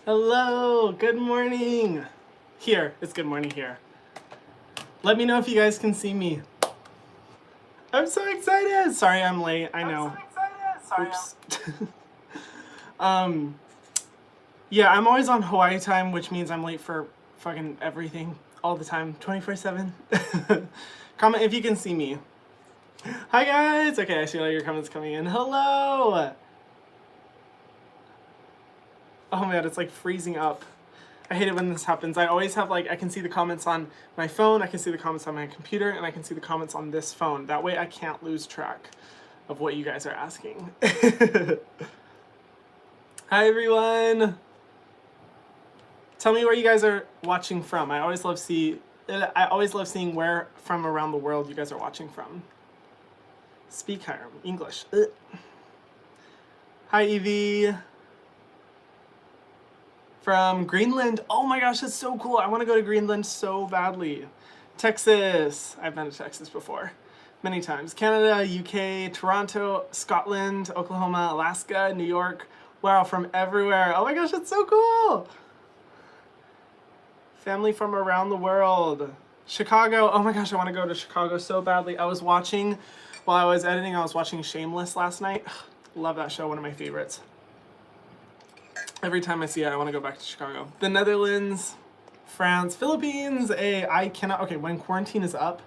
Hello, good morning. Here, it's good morning here. Let me know if you guys can see me. I'm so excited. Sorry I'm late, I know. Oops. Yeah, I'm always on Hawaii time, which means I'm late for fucking everything all the time, 24/7. Comment if you can see me. Hi guys. Okay, I see all your comments coming in. Hello. Oh my god, it's like freezing up. I hate it when this happens. I always have I can see the comments on my phone, I can see the comments on my computer, and I can see the comments on this phone. That way I can't lose track of what you guys are asking. Hi everyone. Tell me where you guys are watching from. I always love seeing where from around the world you guys are watching from. Speak higher English. Ugh. Hi Evie. From Greenland. Oh my gosh, that's so cool. I want to go to Greenland so badly. Texas. I've been to Texas before. Many times. Canada, UK, Toronto, Scotland, Oklahoma, Alaska, New York. Wow, from everywhere. Oh my gosh, that's so cool. Family from around the world. Chicago. Oh my gosh, I want to go to Chicago so badly. While I was editing, I was watching Shameless last night. Love that show, one of my favorites. Every time I see it, I want to go back to Chicago. The Netherlands, France, Philippines. I cannot. Okay, when quarantine is up,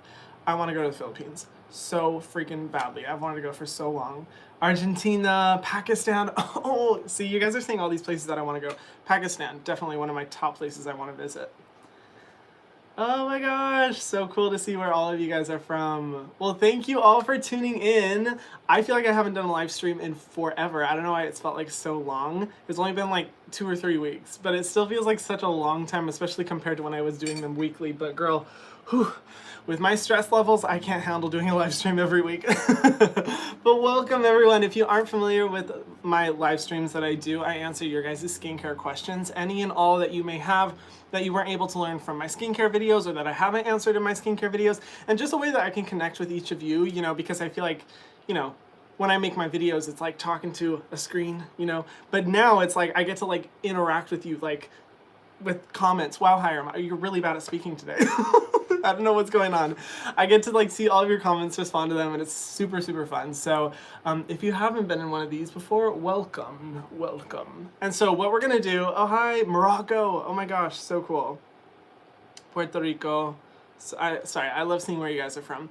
I want to go to the Philippines so freaking badly. I've wanted to go for so long. Argentina, Pakistan. Oh, see, you guys are saying all these places that I want to go. Pakistan, definitely one of my top places I want to visit. Oh my gosh, so cool to see where all of you guys are from. Well, thank you all for tuning in. I feel like I haven't done a live stream in forever. I don't know why it's felt like so long. It's only been like 2 or 3 weeks, but it still feels like such a long time, especially compared to when I was doing them weekly. But girl, whew, with my stress levels, I can't handle doing a live stream every week. But welcome everyone. If you aren't familiar with my live streams that I do, I answer your guys' skincare questions, any and all that you may have that you weren't able to learn from my skincare videos or that I haven't answered in my skincare videos, and just a way that I can connect with each of you, because I feel like, when I make my videos, it's like talking to a screen, but now it's like I get to interact with you, with comments. Wow, Hiram, you're really bad at speaking today. I don't know what's going on. I get to see all of your comments, respond to them, and it's super, super fun. So if you haven't been in one of these before, welcome, welcome. And so what we're gonna do, oh hi, Morocco, oh my gosh, so cool. Puerto Rico. Sorry, I love seeing where you guys are from.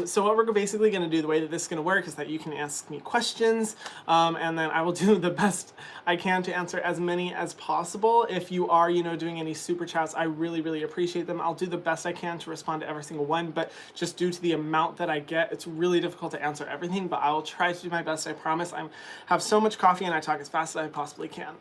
So what we're basically going to do, the way that this is going to work is that you can ask me questions, and then I will do the best I can to answer as many as possible. If you are, doing any super chats, I really, really appreciate them. I'll do the best I can to respond to every single one, but just due to the amount that I get, it's really difficult to answer everything, but I will try to do my best, I promise. I have so much coffee and I talk as fast as I possibly can.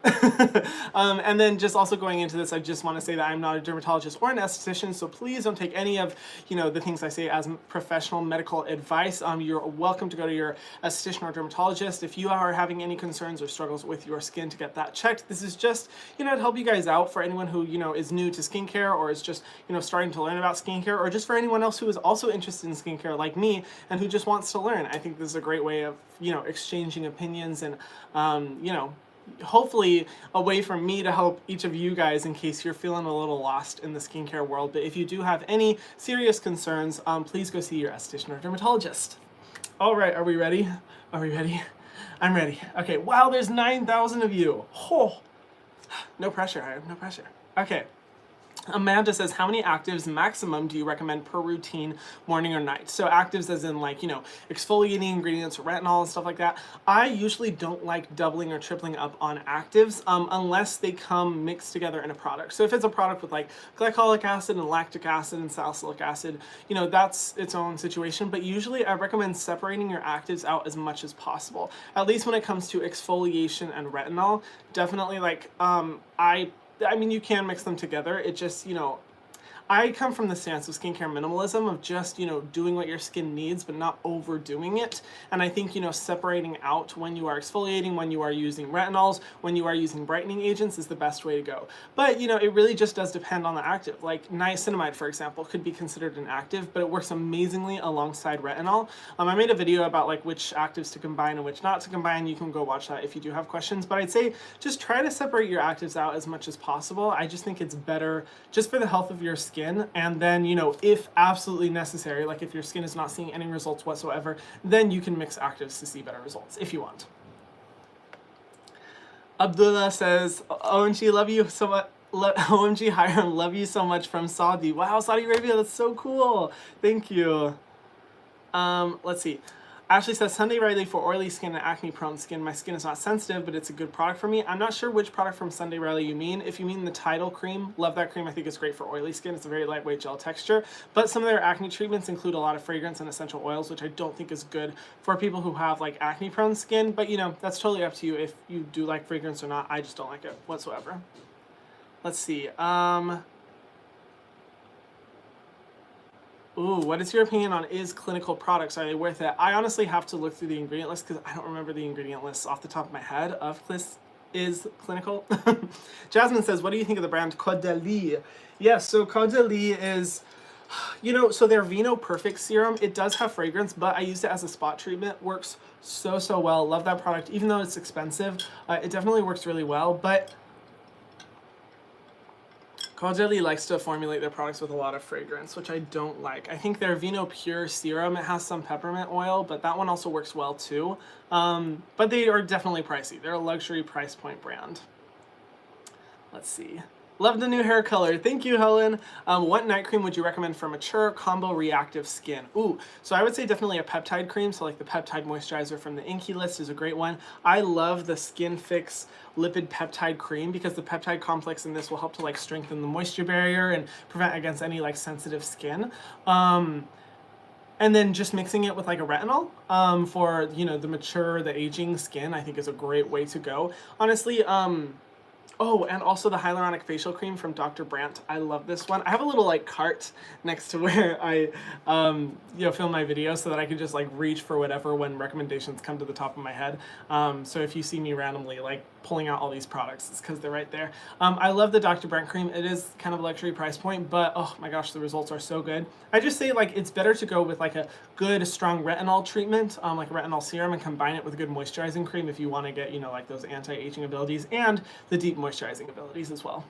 And then just also going into this, I just want to say that I'm not a dermatologist or an esthetician, so please don't take any of the things I say as professional medical advice. You're welcome to go to your esthetician or dermatologist if you are having any concerns or struggles with your skin to get that checked. This is just to help you guys out, for anyone who is new to skincare or is just starting to learn about skincare, or just for anyone else who is also interested in skincare like me and who just wants to learn. I think this is a great way of exchanging opinions and hopefully a way for me to help each of you guys in case you're feeling a little lost in the skincare world. But if you do have any serious concerns, please go see your esthetician or dermatologist. All right, are we ready? Are we ready? I'm ready. Okay, wow, there's 9,000 of you. Oh, no pressure, I have no pressure. Okay. Amanda says, how many actives maximum do you recommend per routine, morning or night? So actives as in exfoliating ingredients, retinol and stuff like that. I usually don't like doubling or tripling up on actives unless they come mixed together in a product. So if it's a product with glycolic acid and lactic acid and salicylic acid, that's its own situation. But usually I recommend separating your actives out as much as possible. At least when it comes to exfoliation and retinol, definitely I mean, you can mix them together. It just, I come from the stance of skincare minimalism, of just, you know, doing what your skin needs, but not overdoing it. And I think, you know, separating out when you are exfoliating, when you are using retinols, when you are using brightening agents is the best way to go. But, you know, it really just does depend on the active. Like niacinamide, for example, could be considered an active, but it works amazingly alongside retinol. I made a video about like which actives to combine and which not to combine. You can go watch that if you do have questions, but I'd say just try to separate your actives out as much as possible. I just think it's better just for the health of your skin. And then, you know, if absolutely necessary, like if your skin is not seeing any results whatsoever, then you can mix actives to see better results if you want. Abdullah says, OMG, love you so much. OMG, Hiram, love you so much from Saudi. Wow, Saudi Arabia, that's so cool. Thank you. Let's see. Ashley says, Sunday Riley for oily skin and acne prone skin. My skin is not sensitive, but it's a good product for me. I'm not sure which product from Sunday Riley you mean. If you mean the Tidal cream, love that cream. I think it's great for oily skin. It's a very lightweight gel texture, but some of their acne treatments include a lot of fragrance and essential oils, which I don't think is good for people who have like acne prone skin, but you know, that's totally up to you if you do like fragrance or not. I just don't like it whatsoever. Let's see. Ooh, what is your opinion on is clinical products? Are they worth it? I honestly have to look through the ingredient list because I don't remember the ingredient lists off the top of my head of is clinical. Jasmine says, what do you think of the brand Caudalie? Yes, so Caudalie is, you know, so their Vino Perfect Serum, it does have fragrance, but I used it as a spot treatment. Works so well. Love that product. Even though it's expensive, it definitely works really well, but Caudalie likes to formulate their products with a lot of fragrance, which I don't like. I think their Vino Pure Serum, it has some peppermint oil, but that one also works well too. But they are definitely pricey. They're a luxury price point brand. Let's see. Love the new hair color. Thank you, Helen. What night cream would you recommend for mature combo reactive skin? Ooh, so I would say definitely a peptide cream. So like the peptide moisturizer from the Inkey list is a great one. I love the Skin Fix lipid peptide cream because the peptide complex in this will help to like strengthen the moisture barrier and prevent against any like sensitive skin. And then just mixing it with like a retinol for, you know, the mature, the aging skin, I think is a great way to go. Honestly, oh, and also the hyaluronic facial cream from Dr. Brandt. I love this one. I have a little like cart next to where I, you know, film my videos so that I can just like reach for whatever when recommendations come to the top of my head. So if you see me randomly like pulling out all these products, it's because they're right there. I love the Dr. Brandt cream. It is kind of a luxury price point, but oh my gosh, the results are so good. I just say like it's better to go with like a good strong retinol treatment, like a retinol serum, and combine it with a good moisturizing cream if you want to get, you know, like those anti-aging abilities and the deep moisturizing abilities as well.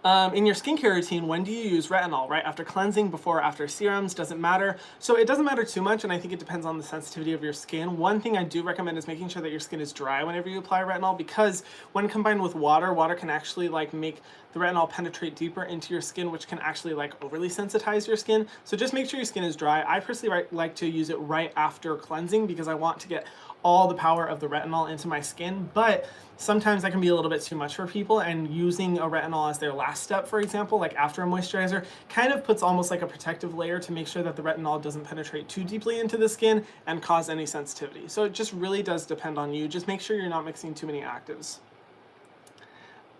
In your skincare routine, when do you use retinol? Right after cleansing, before or after serums? Doesn't matter. So it doesn't matter too much, and I think it depends on the sensitivity of your skin. One thing I do recommend is making sure that your skin is dry whenever you apply retinol, because when combined with water, water can actually like make the retinol penetrate deeper into your skin, which can actually like overly sensitize your skin. So just make sure your skin is dry. I personally like to use it right after cleansing because I want to get all the power of the retinol into my skin, but sometimes that can be a little bit too much for people, and using a retinol as their last step, for example, like after a moisturizer, kind of puts almost like a protective layer to make sure that the retinol doesn't penetrate too deeply into the skin and cause any sensitivity. So it just really does depend on you. Just make sure you're not mixing too many actives.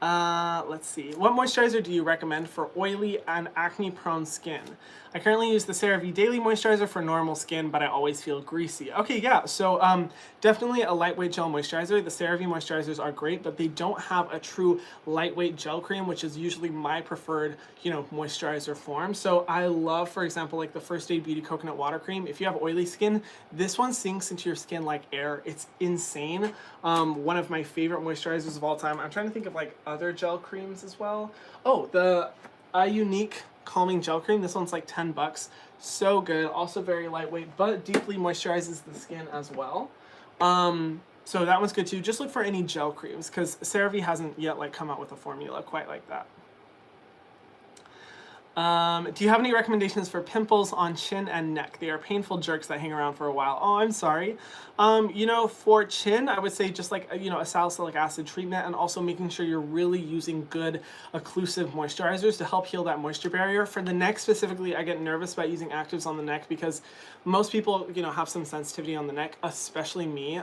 Let's see. What moisturizer do you recommend for oily and acne-prone skin? I currently use the CeraVe Daily Moisturizer for normal skin, but I always feel greasy. Okay, yeah, so definitely a lightweight gel moisturizer. The CeraVe moisturizers are great, but they don't have a true lightweight gel cream, which is usually my preferred, you know, moisturizer form. So I love, for example, like the First Aid Beauty Coconut Water Cream. If you have oily skin, this one sinks into your skin like air. It's insane. One of my favorite moisturizers of all time. I'm trying to think of like other gel creams as well. Oh, the Unique Calming Gel Cream. This one's like 10 bucks. So good. Also very lightweight, but deeply moisturizes the skin as well. So that one's good too. Just look for any gel creams because CeraVe hasn't yet like come out with a formula quite like that. Do you have any recommendations for pimples on chin and neck? They are painful jerks that hang around for a while. Oh, I'm sorry. For chin, I would say just like, a salicylic acid treatment, and also making sure you're really using good occlusive moisturizers to help heal that moisture barrier. For the neck specifically, I get nervous about using actives on the neck because most people, have some sensitivity on the neck, especially me.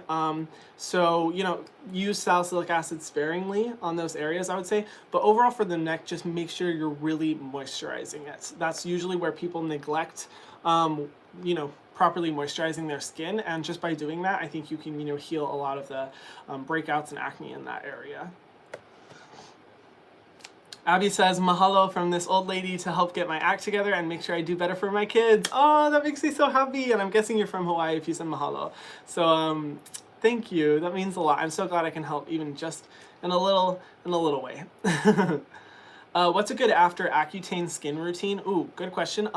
Use salicylic acid sparingly on those areas, I would say. But overall for the neck, just make sure you're really moisturizing it. That's usually where people neglect, properly moisturizing their skin. And just by doing that, I think you can, heal a lot of the breakouts and acne in that area. Abby says, mahalo from this old lady to help get my act together and make sure I do better for my kids. Oh, that makes me so happy. And I'm guessing you're from Hawaii if you said mahalo. So thank you. That means a lot. I'm so glad I can help, even just in a little way. What's a good after Accutane skin routine? Ooh, good question.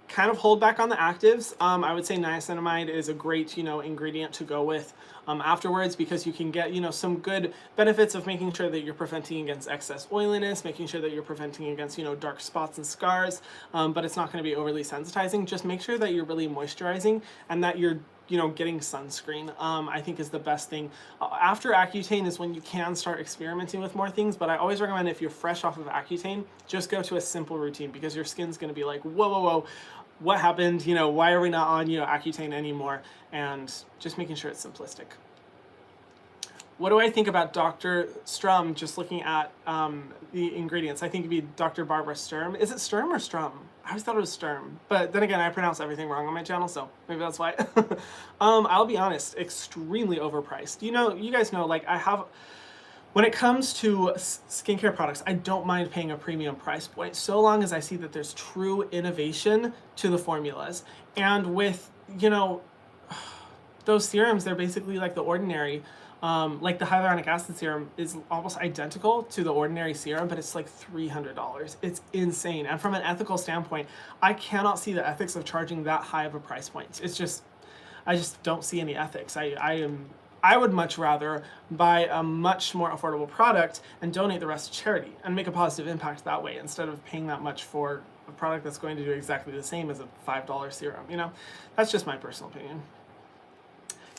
Kind of hold back on the actives. I would say niacinamide is a great, ingredient to go with afterwards, because you can get, some good benefits of making sure that you're preventing against excess oiliness, making sure that you're preventing against, dark spots and scars, but it's not going to be overly sensitizing. Just make sure that you're really moisturizing and that you're getting sunscreen, I think is the best thing. After Accutane is when you can start experimenting with more things, but I always recommend if you're fresh off of Accutane, just go to a simple routine, because your skin's going to be like, whoa, what happened? Why are we not on, Accutane anymore? And just making sure it's simplistic. What do I think about Dr. Strum? Just looking at the ingredients, I think it'd be Dr. Barbara Sturm. Is it Sturm or Strum? I always thought it was Sturm, but then again, I pronounce everything wrong on my channel, so maybe that's why. I'll be honest, extremely overpriced. You guys know, like, when it comes to skincare products, I don't mind paying a premium price point, so long as I see that there's true innovation to the formulas. And with, those serums, they're basically like the ordinary. Like the hyaluronic acid serum is almost identical to the ordinary serum, but it's like $300. It's insane. And from an ethical standpoint, I cannot see the ethics of charging that high of a price point. I just don't see any ethics. I would much rather buy a much more affordable product and donate the rest to charity and make a positive impact that way, instead of paying that much for a product that's going to do exactly the same as a $5 serum. That's just my personal opinion.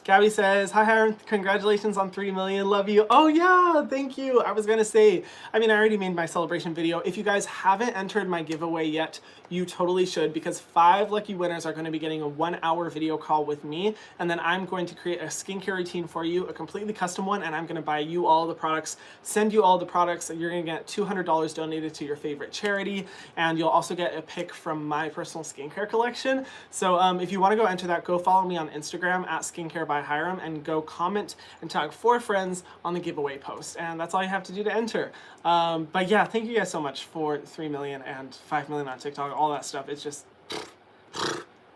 Gabby says, hi Hiram, congratulations on 3 million, love you. Oh yeah, thank you. I was gonna say, I already made my celebration video. If you guys haven't entered my giveaway yet, you totally should, because 5 lucky winners are gonna be getting a 1-hour video call with me, and then I'm going to create a skincare routine for you, a completely custom one, and I'm gonna buy you all the products, send you all the products, and you're gonna get $200 donated to your favorite charity, and you'll also get a pick from my personal skincare collection. So if you wanna go enter that, go follow me on Instagram at skincare by Hiram, and go comment and tag 4 friends on the giveaway post, and that's all you have to do to enter. But yeah, thank you guys so much for 3 million and 5 million on TikTok, all that stuff. It's just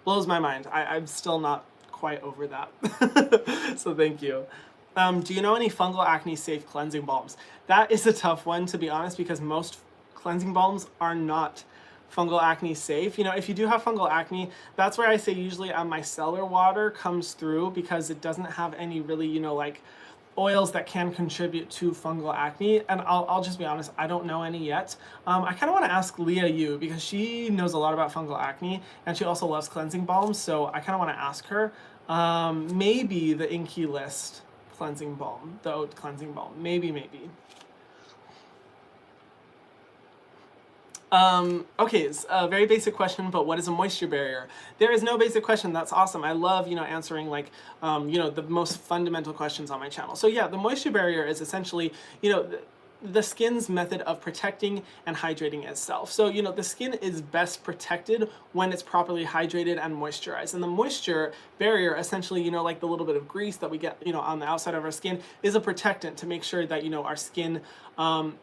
blows my mind. I'm still not quite over that. So thank you. Do you know any fungal acne safe cleansing balms? That is a tough one, to be honest, because most cleansing balms are not fungal acne safe. If you do have fungal acne, that's where I say usually micellar water comes through, because it doesn't have any really, like oils that can contribute to fungal acne. And I'll just be honest, I don't know any yet. I kind of want to ask Leah Yu, because she knows a lot about fungal acne, and she also loves cleansing balms, so I kind of want to ask her. Maybe the Inky List cleansing balm, the oat cleansing balm, maybe. Okay, it's a very basic question, but what is a moisture barrier? There is no basic question. That's awesome. I love, answering like, the most fundamental questions on my channel. So yeah, the moisture barrier is essentially, the skin's method of protecting and hydrating itself. So, the skin is best protected when it's properly hydrated and moisturized. And the moisture barrier, essentially, like the little bit of grease that we get, on the outside of our skin, is a protectant to make sure that, our skin,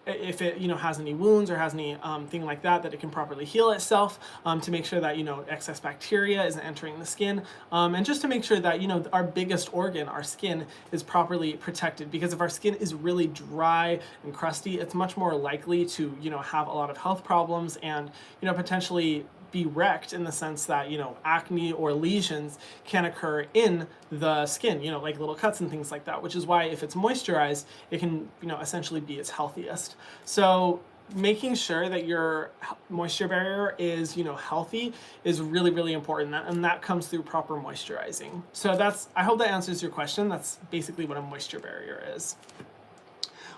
if it, has any wounds or has any thing like that, that it can properly heal itself, to make sure that, excess bacteria isn't entering the skin, and just to make sure that, our biggest organ, our skin, is properly protected. Because if our skin is really dry and crusty, it's much more likely to, have a lot of health problems and, potentially be wrecked, in the sense that, acne or lesions can occur in the skin, like little cuts and things like that, which is why if it's moisturized, it can, essentially be its healthiest. So making sure that your moisture barrier is, you know, healthy is really, really important. And that comes through proper moisturizing. So that's, I hope that answers your question. That's basically what a moisture barrier is.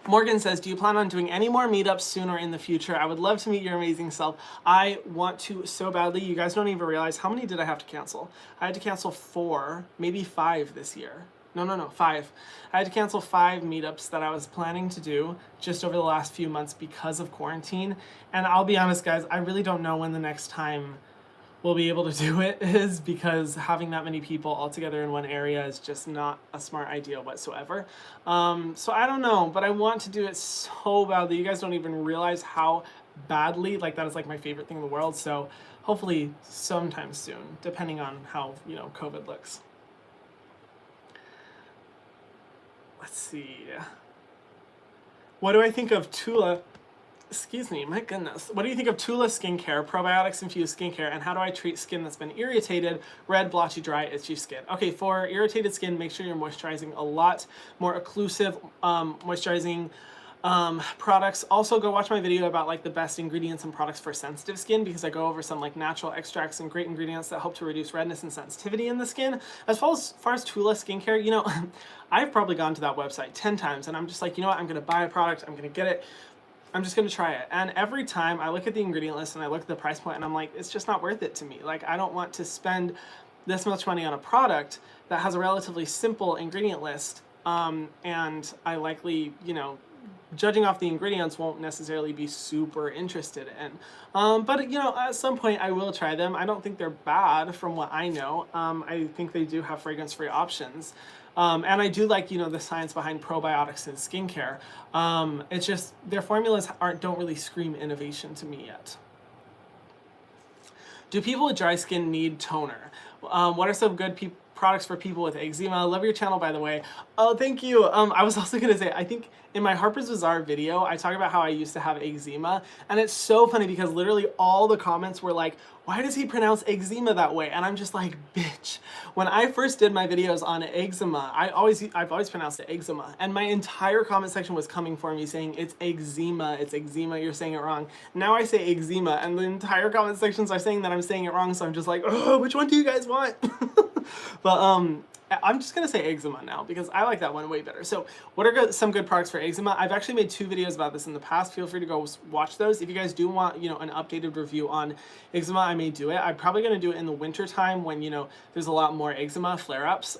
Morgan says, do you plan on doing any more meetups soon or in the future? I would love to meet your amazing self. I want to so badly. You guys don't even realize how many did I have to cancel? I had to cancel 4, maybe 5 this year. No, 5. I had to cancel 5 meetups that I was planning to do just over the last few months because of quarantine. And I'll be honest, guys, I really don't know when the next time we'll be able to do it is, because having that many people all together in one area is just not a smart idea whatsoever. So I don't know, but I want to do it so badly. You guys don't even realize how badly, like that is like my favorite thing in the world. So hopefully sometime soon, depending on how, you know, COVID looks. Let's see. What do I think of Tula? Excuse me, my goodness. What do you think of Tula skincare, probiotics infused skincare, and how do I treat skin that's been irritated, red, blotchy, dry, itchy skin? Okay, for irritated skin, make sure you're moisturizing a lot more occlusive moisturizing products. Also, go watch my video about like the best ingredients and products for sensitive skin, because I go over some like natural extracts and great ingredients that help to reduce redness and sensitivity in the skin. As far as Tula skincare, you know, I've probably gone to that website 10 times and I'm just like, you know what, I'm gonna buy a product, I'm gonna get it, I'm just gonna try it. And every time I look at the ingredient list and I look at the price point and I'm like, it's just not worth it to me. Like, I don't want to spend this much money on a product that has a relatively simple ingredient list, and I likely, you know, judging off the ingredients, won't necessarily be super interested in. But you know, at some point I will try them. I don't think they're bad from what I know. I think they do have fragrance-free options. And I do like, you know, the science behind probiotics in skincare. It's just their formulas don't really scream innovation to me yet. Do people with dry skin need toner? What are some good products for people with eczema? I love your channel, by the way. Oh, thank you. I was also gonna say, I think in my Harper's Bazaar video, I talk about how I used to have eczema, and it's so funny because literally all the comments were like, why does he pronounce eczema that way? And I'm just like, bitch. When I first did my videos on eczema, I've always pronounced it eczema, and my entire comment section was coming for me saying, it's eczema, you're saying it wrong. Now I say eczema, and the entire comment sections are saying that I'm saying it wrong, so I'm just like, oh, which one do you guys want? But I'm just gonna say eczema now because I like that one way better. So what are some good products for eczema? I've actually made 2 videos about this in the past. Feel free to go watch those. If you guys do want, you know, an updated review on eczema, I may do it. I'm probably gonna do it in the winter time when, you know, there's a lot more eczema flare-ups.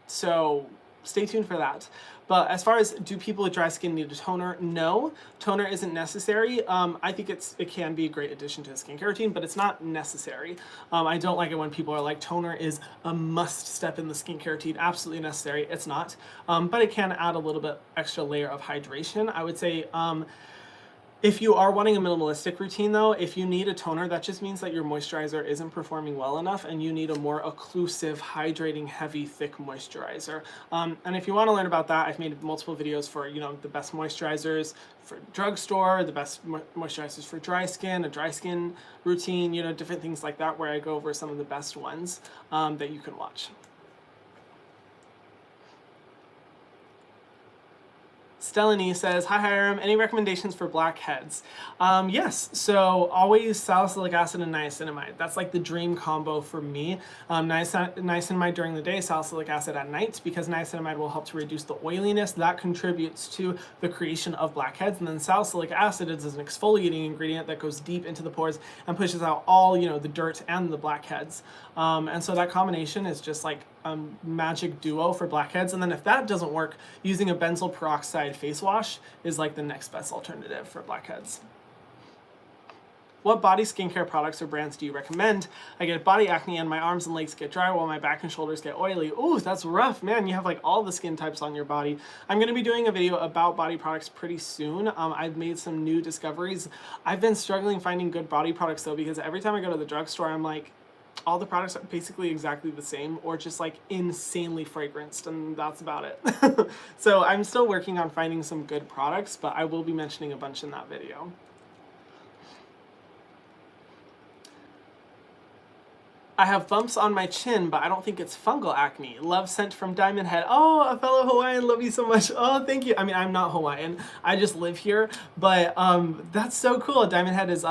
So stay tuned for that. But as far as do people with dry skin need a toner? No, toner isn't necessary. I think it can be a great addition to a skincare routine, but it's not necessary. I don't like it when people are like, toner is a must step in the skincare routine. Absolutely necessary. It's not, but it can add a little bit extra layer of hydration. I would say, if you are wanting a minimalistic routine though, if you need a toner, that just means that your moisturizer isn't performing well enough and you need a more occlusive, hydrating, heavy, thick moisturizer. And if you want to learn about that, I've made multiple videos for, you know, the best moisturizers for drugstore, the best moisturizers for dry skin, a dry skin routine, you know, different things like that where I go over some of the best ones that you can watch. Stelany says, hi Hiram, any recommendations for blackheads? Yes, so always salicylic acid and niacinamide. That's like the dream combo for me. Niacinamide during the day, salicylic acid at night, because niacinamide will help to reduce the oiliness. That contributes to the creation of blackheads. And then salicylic acid is an exfoliating ingredient that goes deep into the pores and pushes out all, you know, the dirt and the blackheads. And so that combination is just like a magic duo for blackheads. And then if that doesn't work, using a benzoyl peroxide face wash is like the next best alternative for blackheads. What body skincare products or brands do you recommend? I get body acne and my arms and legs get dry while my back and shoulders get oily. Ooh, that's rough, man. You have like all the skin types on your body. I'm gonna be doing a video about body products pretty soon. I've made some new discoveries. I've been struggling finding good body products though, because every time I go to the drugstore, I'm like, all the products are basically exactly the same or just like insanely fragranced, and that's about it. So I'm still working on finding some good products, but I will be mentioning a bunch in that video. I have bumps on my chin, but I don't think it's fungal acne. Love sent from Diamond Head. Oh, a fellow Hawaiian, love you so much. Oh, thank you. I mean, I'm not Hawaiian. I just live here, but that's so cool. Diamond Head is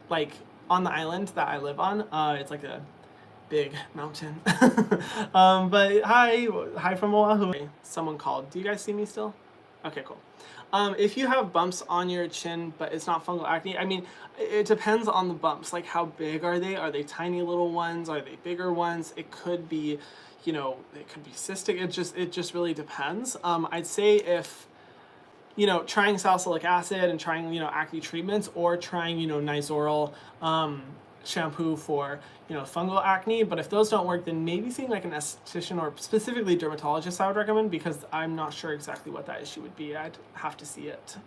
like on the island that I live on. It's like a big mountain. But hi from Oahu. Someone called. Do you guys see me still? Okay, cool. If you have bumps on your chin, but it's not fungal acne, I mean, it depends on the bumps. Like, how big are they? Are they tiny little ones? Are they bigger ones? It could be, you know, it could be cystic. It just really depends. I'd say if, you know, trying salicylic acid and trying, you know, acne treatments, or trying, you know, Nizoral shampoo for, you know, fungal acne. But if those don't work, then maybe seeing like an esthetician or specifically dermatologist I would recommend, because I'm not sure exactly what that issue would be. I'd have to see it.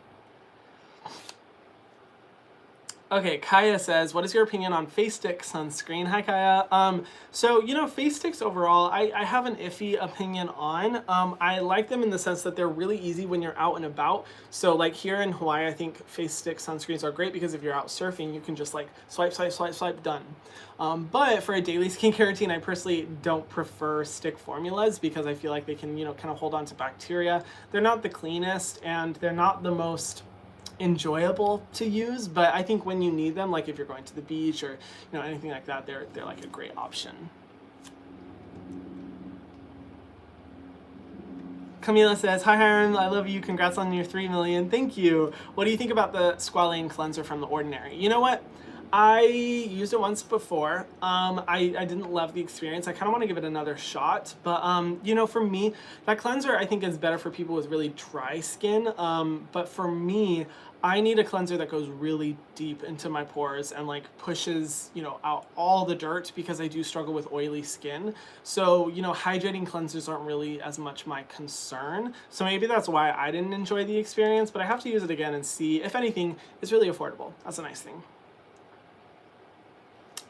Okay, Kaya says, what is your opinion on face stick sunscreen? Hi, Kaya. So, you know, face sticks overall, I have an iffy opinion on. I like them in the sense that they're really easy when you're out and about. So, like here in Hawaii, I think face stick sunscreens are great because if you're out surfing, you can just like swipe, swipe, swipe, swipe, done. But for a daily skincare routine, I personally don't prefer stick formulas because I feel like they can, you know, kind of hold on to bacteria. They're not the cleanest and they're not the most enjoyable to use, but I think when you need them, like if you're going to the beach or, you know, anything like that, they're like a great option. Camila says, hi Hiram, I love you, congrats on your 3 million, thank you. What do you think about the squalane cleanser from The Ordinary? You know what? I used it once before. I didn't love the experience. I kind of want to give it another shot, but you know, for me, that cleanser I think is better for people with really dry skin. But for me, I need a cleanser that goes really deep into my pores and like pushes, you know, out all the dirt, because I do struggle with oily skin. So, you know, hydrating cleansers aren't really as much my concern. So maybe that's why I didn't enjoy the experience, but I have to use it again and see. If anything, it's really affordable. That's a nice thing.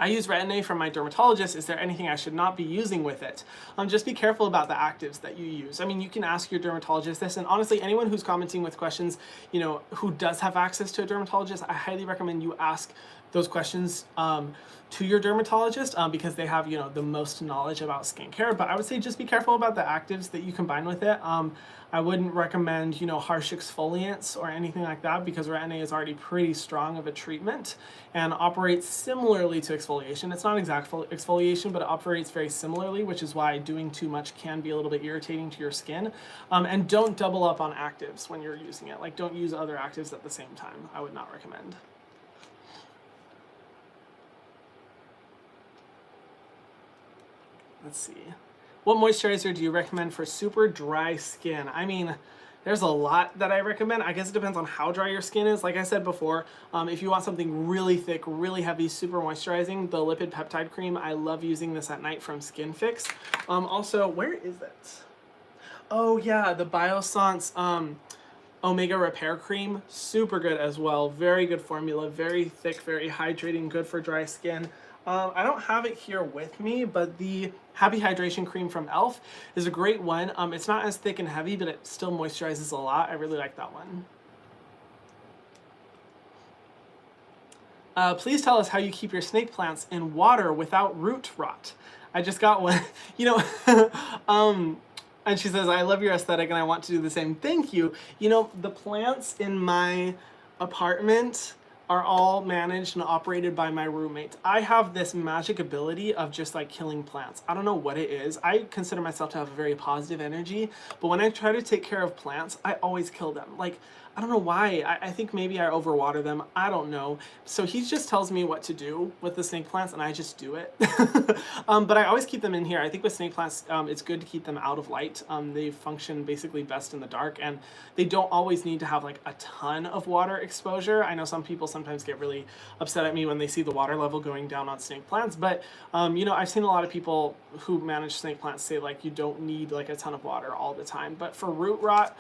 I use Retin-A from my dermatologist. Is there anything I should not be using with it? Just be careful about the actives that you use. I mean, you can ask your dermatologist this, and honestly, anyone who's commenting with questions, you know, who does have access to a dermatologist, I highly recommend you ask those questions to your dermatologist because they have, you know, the most knowledge about skincare. But I would say just be careful about the actives that you combine with it. I wouldn't recommend, you know, harsh exfoliants or anything like that, because Retin-A is already pretty strong of a treatment and operates similarly to exfoliation. It's not exact exfoliation, but it operates very similarly, which is why doing too much can be a little bit irritating to your skin. And don't double up on actives when you're using it. Like, don't use other actives at the same time. I would not recommend. Let's see. What moisturizer do you recommend for super dry skin? I mean, there's a lot that I recommend. I guess it depends on how dry your skin is. Like I said before, if you want something really thick, really heavy, super moisturizing, the lipid peptide cream, I love using this at night from Skin Fix. Also, where is it? Oh yeah, the Biossance Omega Repair Cream, super good as well. Very good formula, very thick, very hydrating, good for dry skin. I don't have it here with me, but the Happy Hydration Cream from e.l.f. is a great one. It's not as thick and heavy, but it still moisturizes a lot. I really like that one. Please tell us how you keep your snake plants in water without root rot. I just got one, you know, and she says, I love your aesthetic and I want to do the same. Thank you. You know, the plants in my apartment are all managed and operated by my roommate. I have this magic ability of just like killing plants. I don't know what it is. I consider myself to have a very positive energy, but when I try to take care of plants, I always kill them. Like, I don't know why. I think maybe I overwater them. I don't know. So he just tells me what to do with the snake plants and I just do it. But I always keep them in here. I think with snake plants, it's good to keep them out of light. They function basically best in the dark, and they don't always need to have like a ton of water exposure. I know some people sometimes get really upset at me when they see the water level going down on snake plants, but you know, I've seen a lot of people who manage snake plants say like you don't need like a ton of water all the time. But for root rot,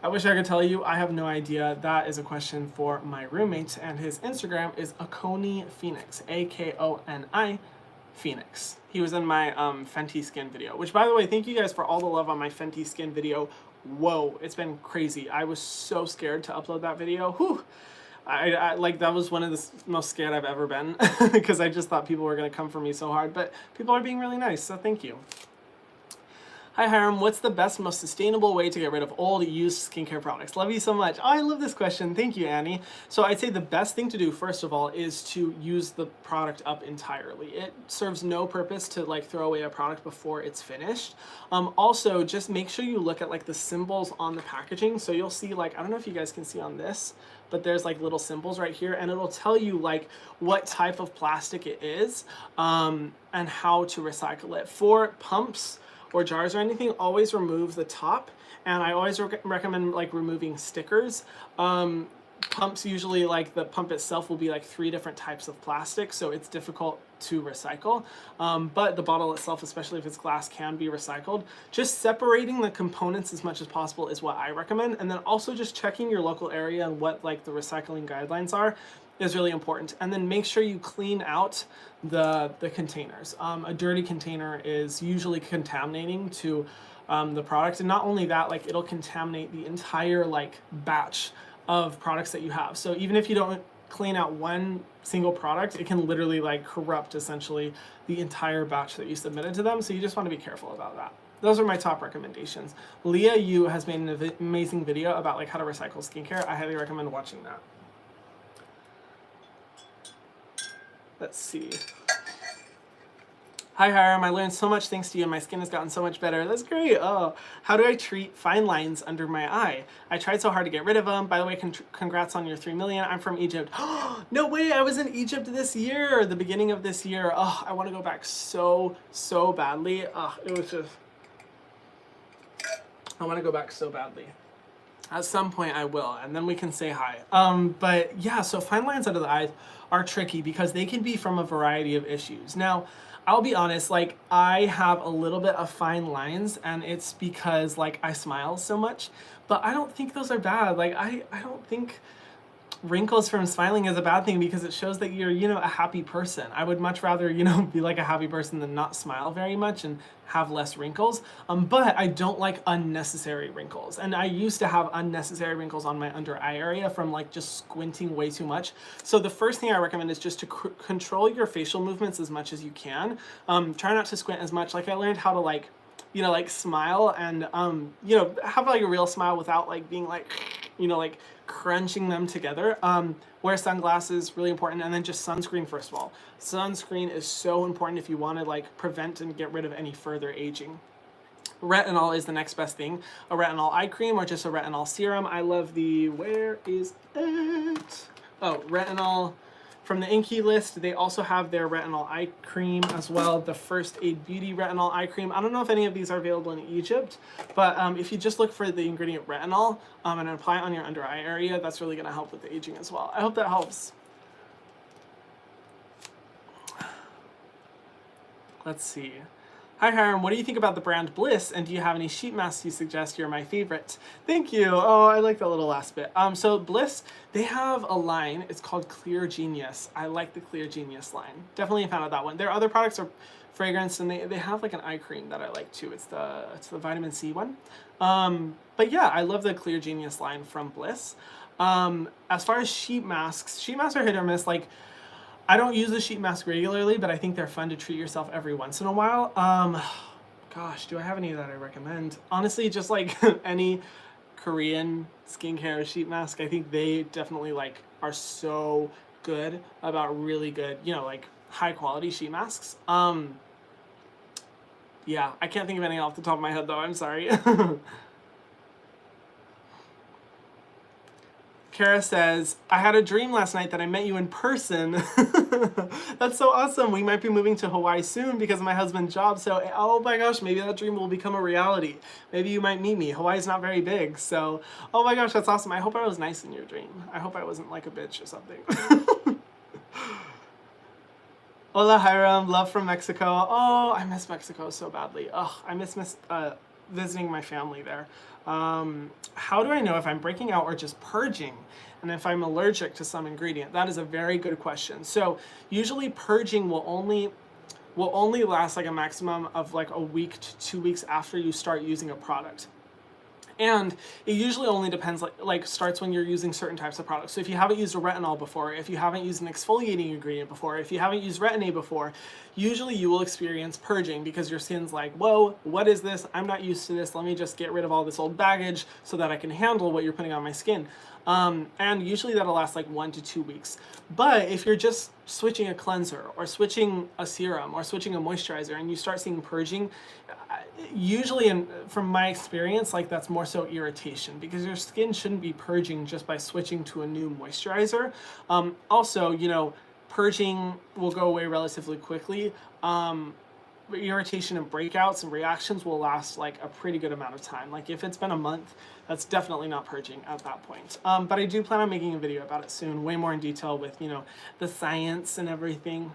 I wish I could tell you. I have no idea. That is a question for my roommate, and his Instagram is Akoni Phoenix, A-K-O-N-I Phoenix. He was in my Fenty Skin video, which, by the way, thank you guys for all the love on my Fenty Skin video. Whoa, it's been crazy. I was so scared to upload that video. Whew. I like, that was one of the most scared I've ever been because I just thought people were going to come for me so hard, but people are being really nice, so thank you. Hi Hiram, what's the best, most sustainable way to get rid of old, used skincare products? Love you so much. Oh, I love this question. Thank you, Annie. So I'd say the best thing to do, first of all, is to use the product up entirely. It serves no purpose to like throw away a product before it's finished. Also, just make sure you look at like the symbols on the packaging. So you'll see like, I don't know if you guys can see on this, but there's like little symbols right here, and it'll tell you like what type of plastic it is and how to recycle it. For pumps or jars or anything, always remove the top, and I always recommend like removing stickers. Pumps, usually like the pump itself will be like 3 different types of plastic, so it's difficult to recycle, but the bottle itself, especially if it's glass, can be recycled. Just separating the components as much as possible is what I recommend, and then also just checking your local area and what like the recycling guidelines are is really important. And then make sure you clean out the containers. A dirty container is usually contaminating to the product, and not only that, like it'll contaminate the entire like batch of products that you have. So even if you don't clean out one single product, it can literally like corrupt essentially the entire batch that you submitted to them. So you just want to be careful about that. Those are my top recommendations. Leah Yu has made an amazing video about like how to recycle skincare. I highly recommend watching that. Let's see. Hi Hiram, I learned so much thanks to you and my skin has gotten so much better. That's great. Oh, how do I treat fine lines under my eye? I tried so hard to get rid of them. By the way, congrats on your 3 million. I'm from Egypt. No way, I was in Egypt this year, the beginning of this year. Oh, I want to go back so badly. Oh, it was just, I want to go back so badly. At some point I will, and then we can say hi. But yeah, so fine lines under the eyes are tricky because they can be from a variety of issues. Now, I'll be honest, like I have a little bit of fine lines, and it's because like I smile so much, but I don't think those are bad. Like I don't think wrinkles from smiling is a bad thing because it shows that you're, you know, a happy person. I would much rather, you know, be like a happy person than not smile very much and have less wrinkles. But I don't like unnecessary wrinkles. And I used to have unnecessary wrinkles on my under eye area from like just squinting way too much. So the first thing I recommend is just to control your facial movements as much as you can. Try not to squint as much. Like I learned how to like, you know, like smile and, you know, have like a real smile without like being like, you know, like crunching them together. Wear sunglasses, really important. And then just sunscreen, first of all. Sunscreen is so important if you want to like prevent and get rid of any further aging. Retinol is the next best thing. A retinol eye cream or just a retinol serum. I love the, where is it? Oh, retinol. From the Inkey list, they also have their retinol eye cream as well, the First Aid Beauty retinol eye cream. I don't know if any of these are available in Egypt, but if you just look for the ingredient retinol and apply it on your under eye area, that's really going to help with the aging as well. I hope that helps. Let's see. Hi Hiram, what do you think about the brand Bliss, and do you have any sheet masks you suggest? You're my favorite. Thank you. Oh, I like that little last bit. So Bliss, they have a line, it's called Clear Genius. I like the Clear Genius line. Definitely a fan of that one. Their other products are fragrance, and they have like an eye cream that I like too. It's the vitamin C one. But yeah, I love the Clear Genius line from Bliss. As far as sheet masks are hit or miss. Like, I don't use a sheet mask regularly, but I think they're fun to treat yourself every once in a while. Gosh, do I have any that I recommend? Honestly, just like any Korean skincare sheet mask, I think they definitely like are so good about really good, you know, like high quality sheet masks. Yeah, I can't think of any off the top of my head though, I'm sorry. Kara says, I had a dream last night that I met you in person. That's so awesome. We might be moving to Hawaii soon because of my husband's job. So, oh my gosh, maybe that dream will become a reality. Maybe you might meet me. Hawaii's not very big. So, oh my gosh, that's awesome. I hope I was nice in your dream. I hope I wasn't like a bitch or something. Hola, Hiram. Love from Mexico. Oh, I miss Mexico so badly. Oh, I miss visiting my family there. How do I know if I'm breaking out or just purging, and if I'm allergic to some ingredient? That is a very good question. So usually purging will only last like a maximum of like a week to 2 weeks after you start using a product. And it usually only depends, like starts when you're using certain types of products. So if you haven't used a retinol before, if you haven't used an exfoliating ingredient before, if you haven't used retin-A before, usually you will experience purging because your skin's like, whoa, what is this? I'm not used to this. Let me just get rid of all this old baggage so that I can handle what you're putting on my skin. And usually that'll last like 1 to 2 weeks. But if you're just switching a cleanser or switching a serum or switching a moisturizer and you start seeing purging, usually, from my experience, like that's more so irritation because your skin shouldn't be purging just by switching to a new moisturizer. Also, you know, purging will go away relatively quickly. But irritation and breakouts and reactions will last like a pretty good amount of time. Like if it's been a month, that's definitely not purging at that point. But I do plan on making a video about it soon, way more in detail with, you know, the science and everything.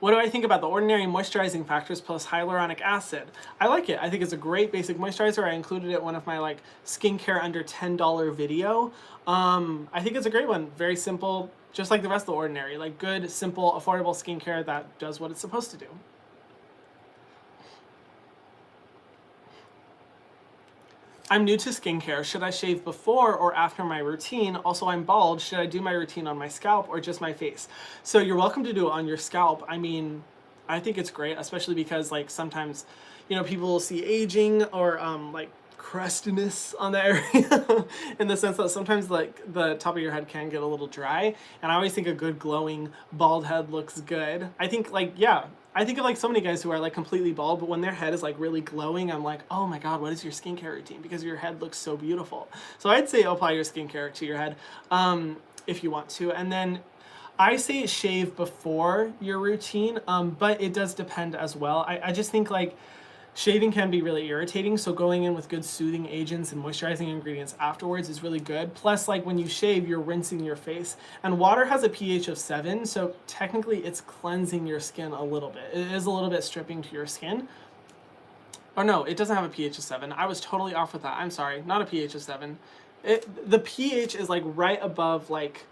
What do I think about the Ordinary Moisturizing Factors plus hyaluronic acid? I like it. I think it's a great basic moisturizer. I included it in one of my like skincare under $10 video. I think it's a great one. Very simple, just like the rest of the Ordinary. Like good, simple, affordable skincare that does what it's supposed to do. I'm new to skincare. Should I shave before or after my routine? Also, I'm bald. Should I do my routine on my scalp or just my face? So you're welcome to do it on your scalp. I mean, I think it's great, especially because like sometimes, you know, people will see aging or like crustiness on the area in the sense that sometimes like the top of your head can get a little dry. And I always think a good glowing bald head looks good. I think like, yeah, I think of like so many guys who are like completely bald, but when their head is like really glowing, I'm like, oh my God, what is your skincare routine? Because your head looks so beautiful. So I'd say apply your skincare to your head if you want to. And then I say shave before your routine, but it does depend as well. I just think like shaving can be really irritating, so going in with good soothing agents and moisturizing ingredients afterwards is really good. Plus, like when you shave, you're rinsing your face, and water has a pH of 7, so technically it's cleansing your skin a little bit. It is a little bit stripping to your skin. Or no, it doesn't have a pH of 7. I was totally off with that. I'm sorry, not a pH of 7. The pH is like right above like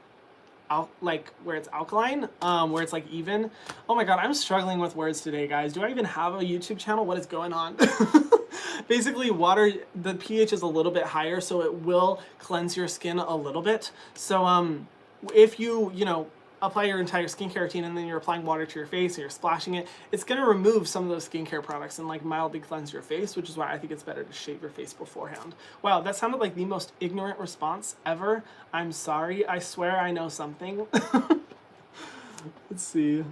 where it's alkaline, where it's like even. Oh my God, I'm struggling with words today, guys. Do I even have a YouTube channel? What is going on? Basically, water, the pH is a little bit higher, so it will cleanse your skin a little bit. So if you know, apply your entire skincare routine and then you're applying water to your face and you're splashing it, it's going to remove some of those skincare products and like mildly cleanse your face, which is why I think it's better to shave your face beforehand. Wow, that sounded like the most ignorant response ever. I'm sorry. I swear I know something. Let's see.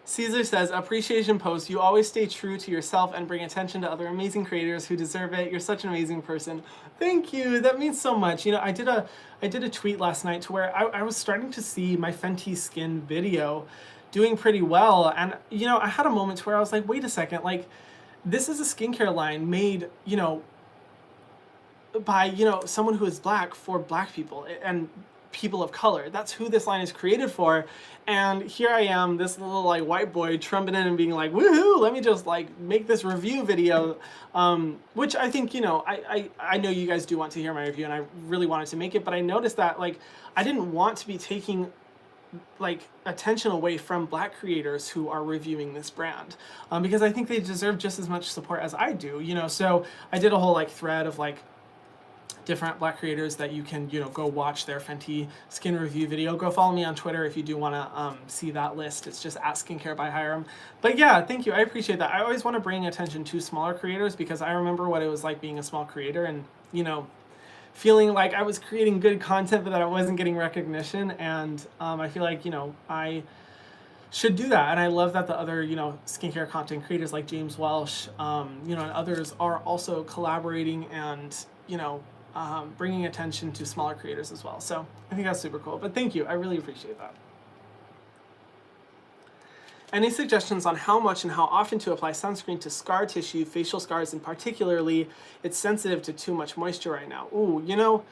Caesar says, appreciation post. You always stay true to yourself and bring attention to other amazing creators who deserve it. You're such an amazing person. Thank you. That means so much. You know, I did a tweet last night to where I was starting to see my Fenty Skin video doing pretty well. And, you know, I had a moment where I was like, wait a second, like this is a skincare line made, you know, by, you know, someone who is Black for Black people and people of color. That's who this line is created for. And here I am, this little like white boy trumpeting and being like, woohoo, let me just like make this review video, which I think, you know, I know you guys do want to hear my review and I really wanted to make it, but I noticed that like I didn't want to be taking like attention away from Black creators who are reviewing this brand, because I think they deserve just as much support as I do, you know. So I did a whole like thread of like different Black creators that you can, you know, go watch their Fenty skin review video. Go follow me on Twitter if you do want to see that list. It's just @skincare by Hiram. But yeah, thank you. I appreciate that. I always want to bring attention to smaller creators because I remember what it was like being a small creator and, you know, feeling like I was creating good content but that I wasn't getting recognition. And I feel like, you know, I should do that. And I love that the other, you know, skincare content creators like James Welsh, you know, and others are also collaborating and, you know, bringing attention to smaller creators as well. So I think that's super cool. But thank you. I really appreciate that. Any suggestions on how much and how often to apply sunscreen to scar tissue, facial scars, and particularly it's sensitive to too much moisture right now? Ooh, you know,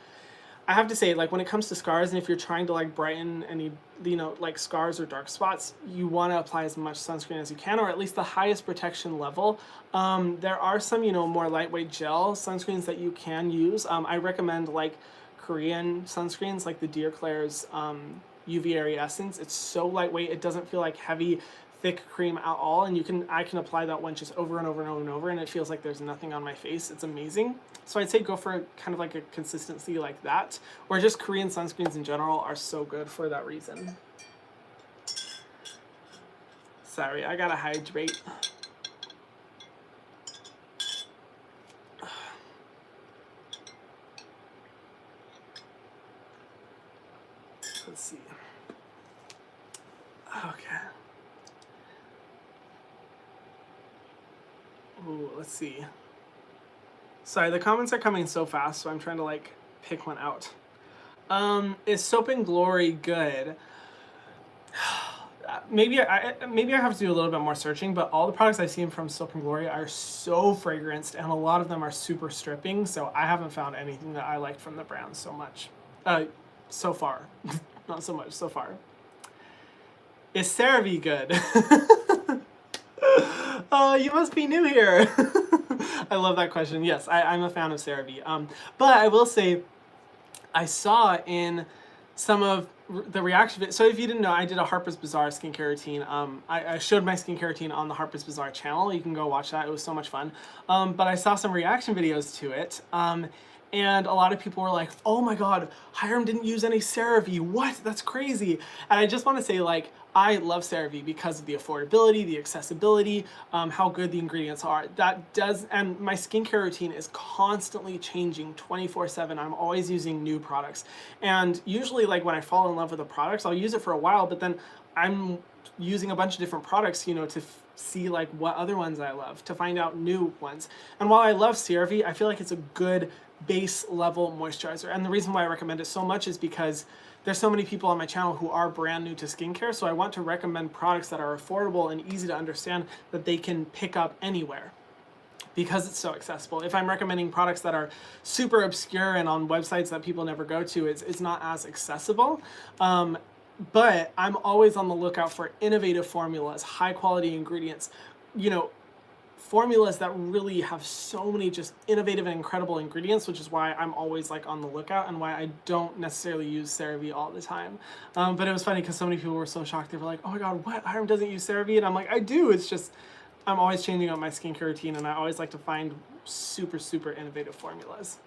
I have to say, like when it comes to scars and if you're trying to like brighten any, you know, like scars or dark spots, you want to apply as much sunscreen as you can, or at least the highest protection level. There are some, you know, more lightweight gel sunscreens that you can use. I recommend like Korean sunscreens like the Dear Claire's UV Area Essence. It's so lightweight. It doesn't feel like heavy, thick cream at all, and I can apply that one just over and over and over and over, and it feels like there's nothing on my face. It's amazing. So I'd say go for kind of like a consistency like that, or just Korean sunscreens in general are so good for that reason. Sorry, I gotta hydrate. Let's see. Okay. Ooh, let's see. Sorry, the comments are coming so fast, so I'm trying to like pick one out. Is Soap and Glory good? Maybe I have to do a little bit more searching, but all the products I've seen from Soap and Glory are so fragranced, and a lot of them are super stripping, so I haven't found anything that I liked from the brand so much. So far. Not so much, so far. Is CeraVe good? Oh, you must be new here. I love that question. Yes, I'm a fan of CeraVe. But I will say, I saw in some of the reaction. So if you didn't know, I did a Harper's Bazaar skincare routine. I showed my skincare routine on the Harper's Bazaar channel. You can go watch that. It was so much fun. But I saw some reaction videos to it. And a lot of people were like, oh my God, Hiram didn't use any CeraVe. What? That's crazy. And I just want to say, like, I love CeraVe because of the affordability, the accessibility, how good the ingredients are. And my skincare routine is constantly changing 24/7. I'm always using new products. And usually, like, when I fall in love with a product, I'll use it for a while, but then I'm using a bunch of different products, you know, to see like what other ones I love, to find out new ones. And while I love CeraVe, I feel like it's a good base level moisturizer. And the reason why I recommend it so much is because there's so many people on my channel who are brand new to skincare, so I want to recommend products that are affordable and easy to understand that they can pick up anywhere because it's so accessible. If I'm recommending products that are super obscure and on websites that people never go to, it's not as accessible. But I'm always on the lookout for innovative formulas, high quality ingredients, you know, formulas that really have so many just innovative and incredible ingredients, which is why I'm always like on the lookout and why I don't necessarily use CeraVe all the time. But it was funny because so many people were so shocked. They were like, oh my God, what? Hiram doesn't use CeraVe? And I'm like, I do. It's just, I'm always changing up my skincare routine, and I always like to find super, super innovative formulas.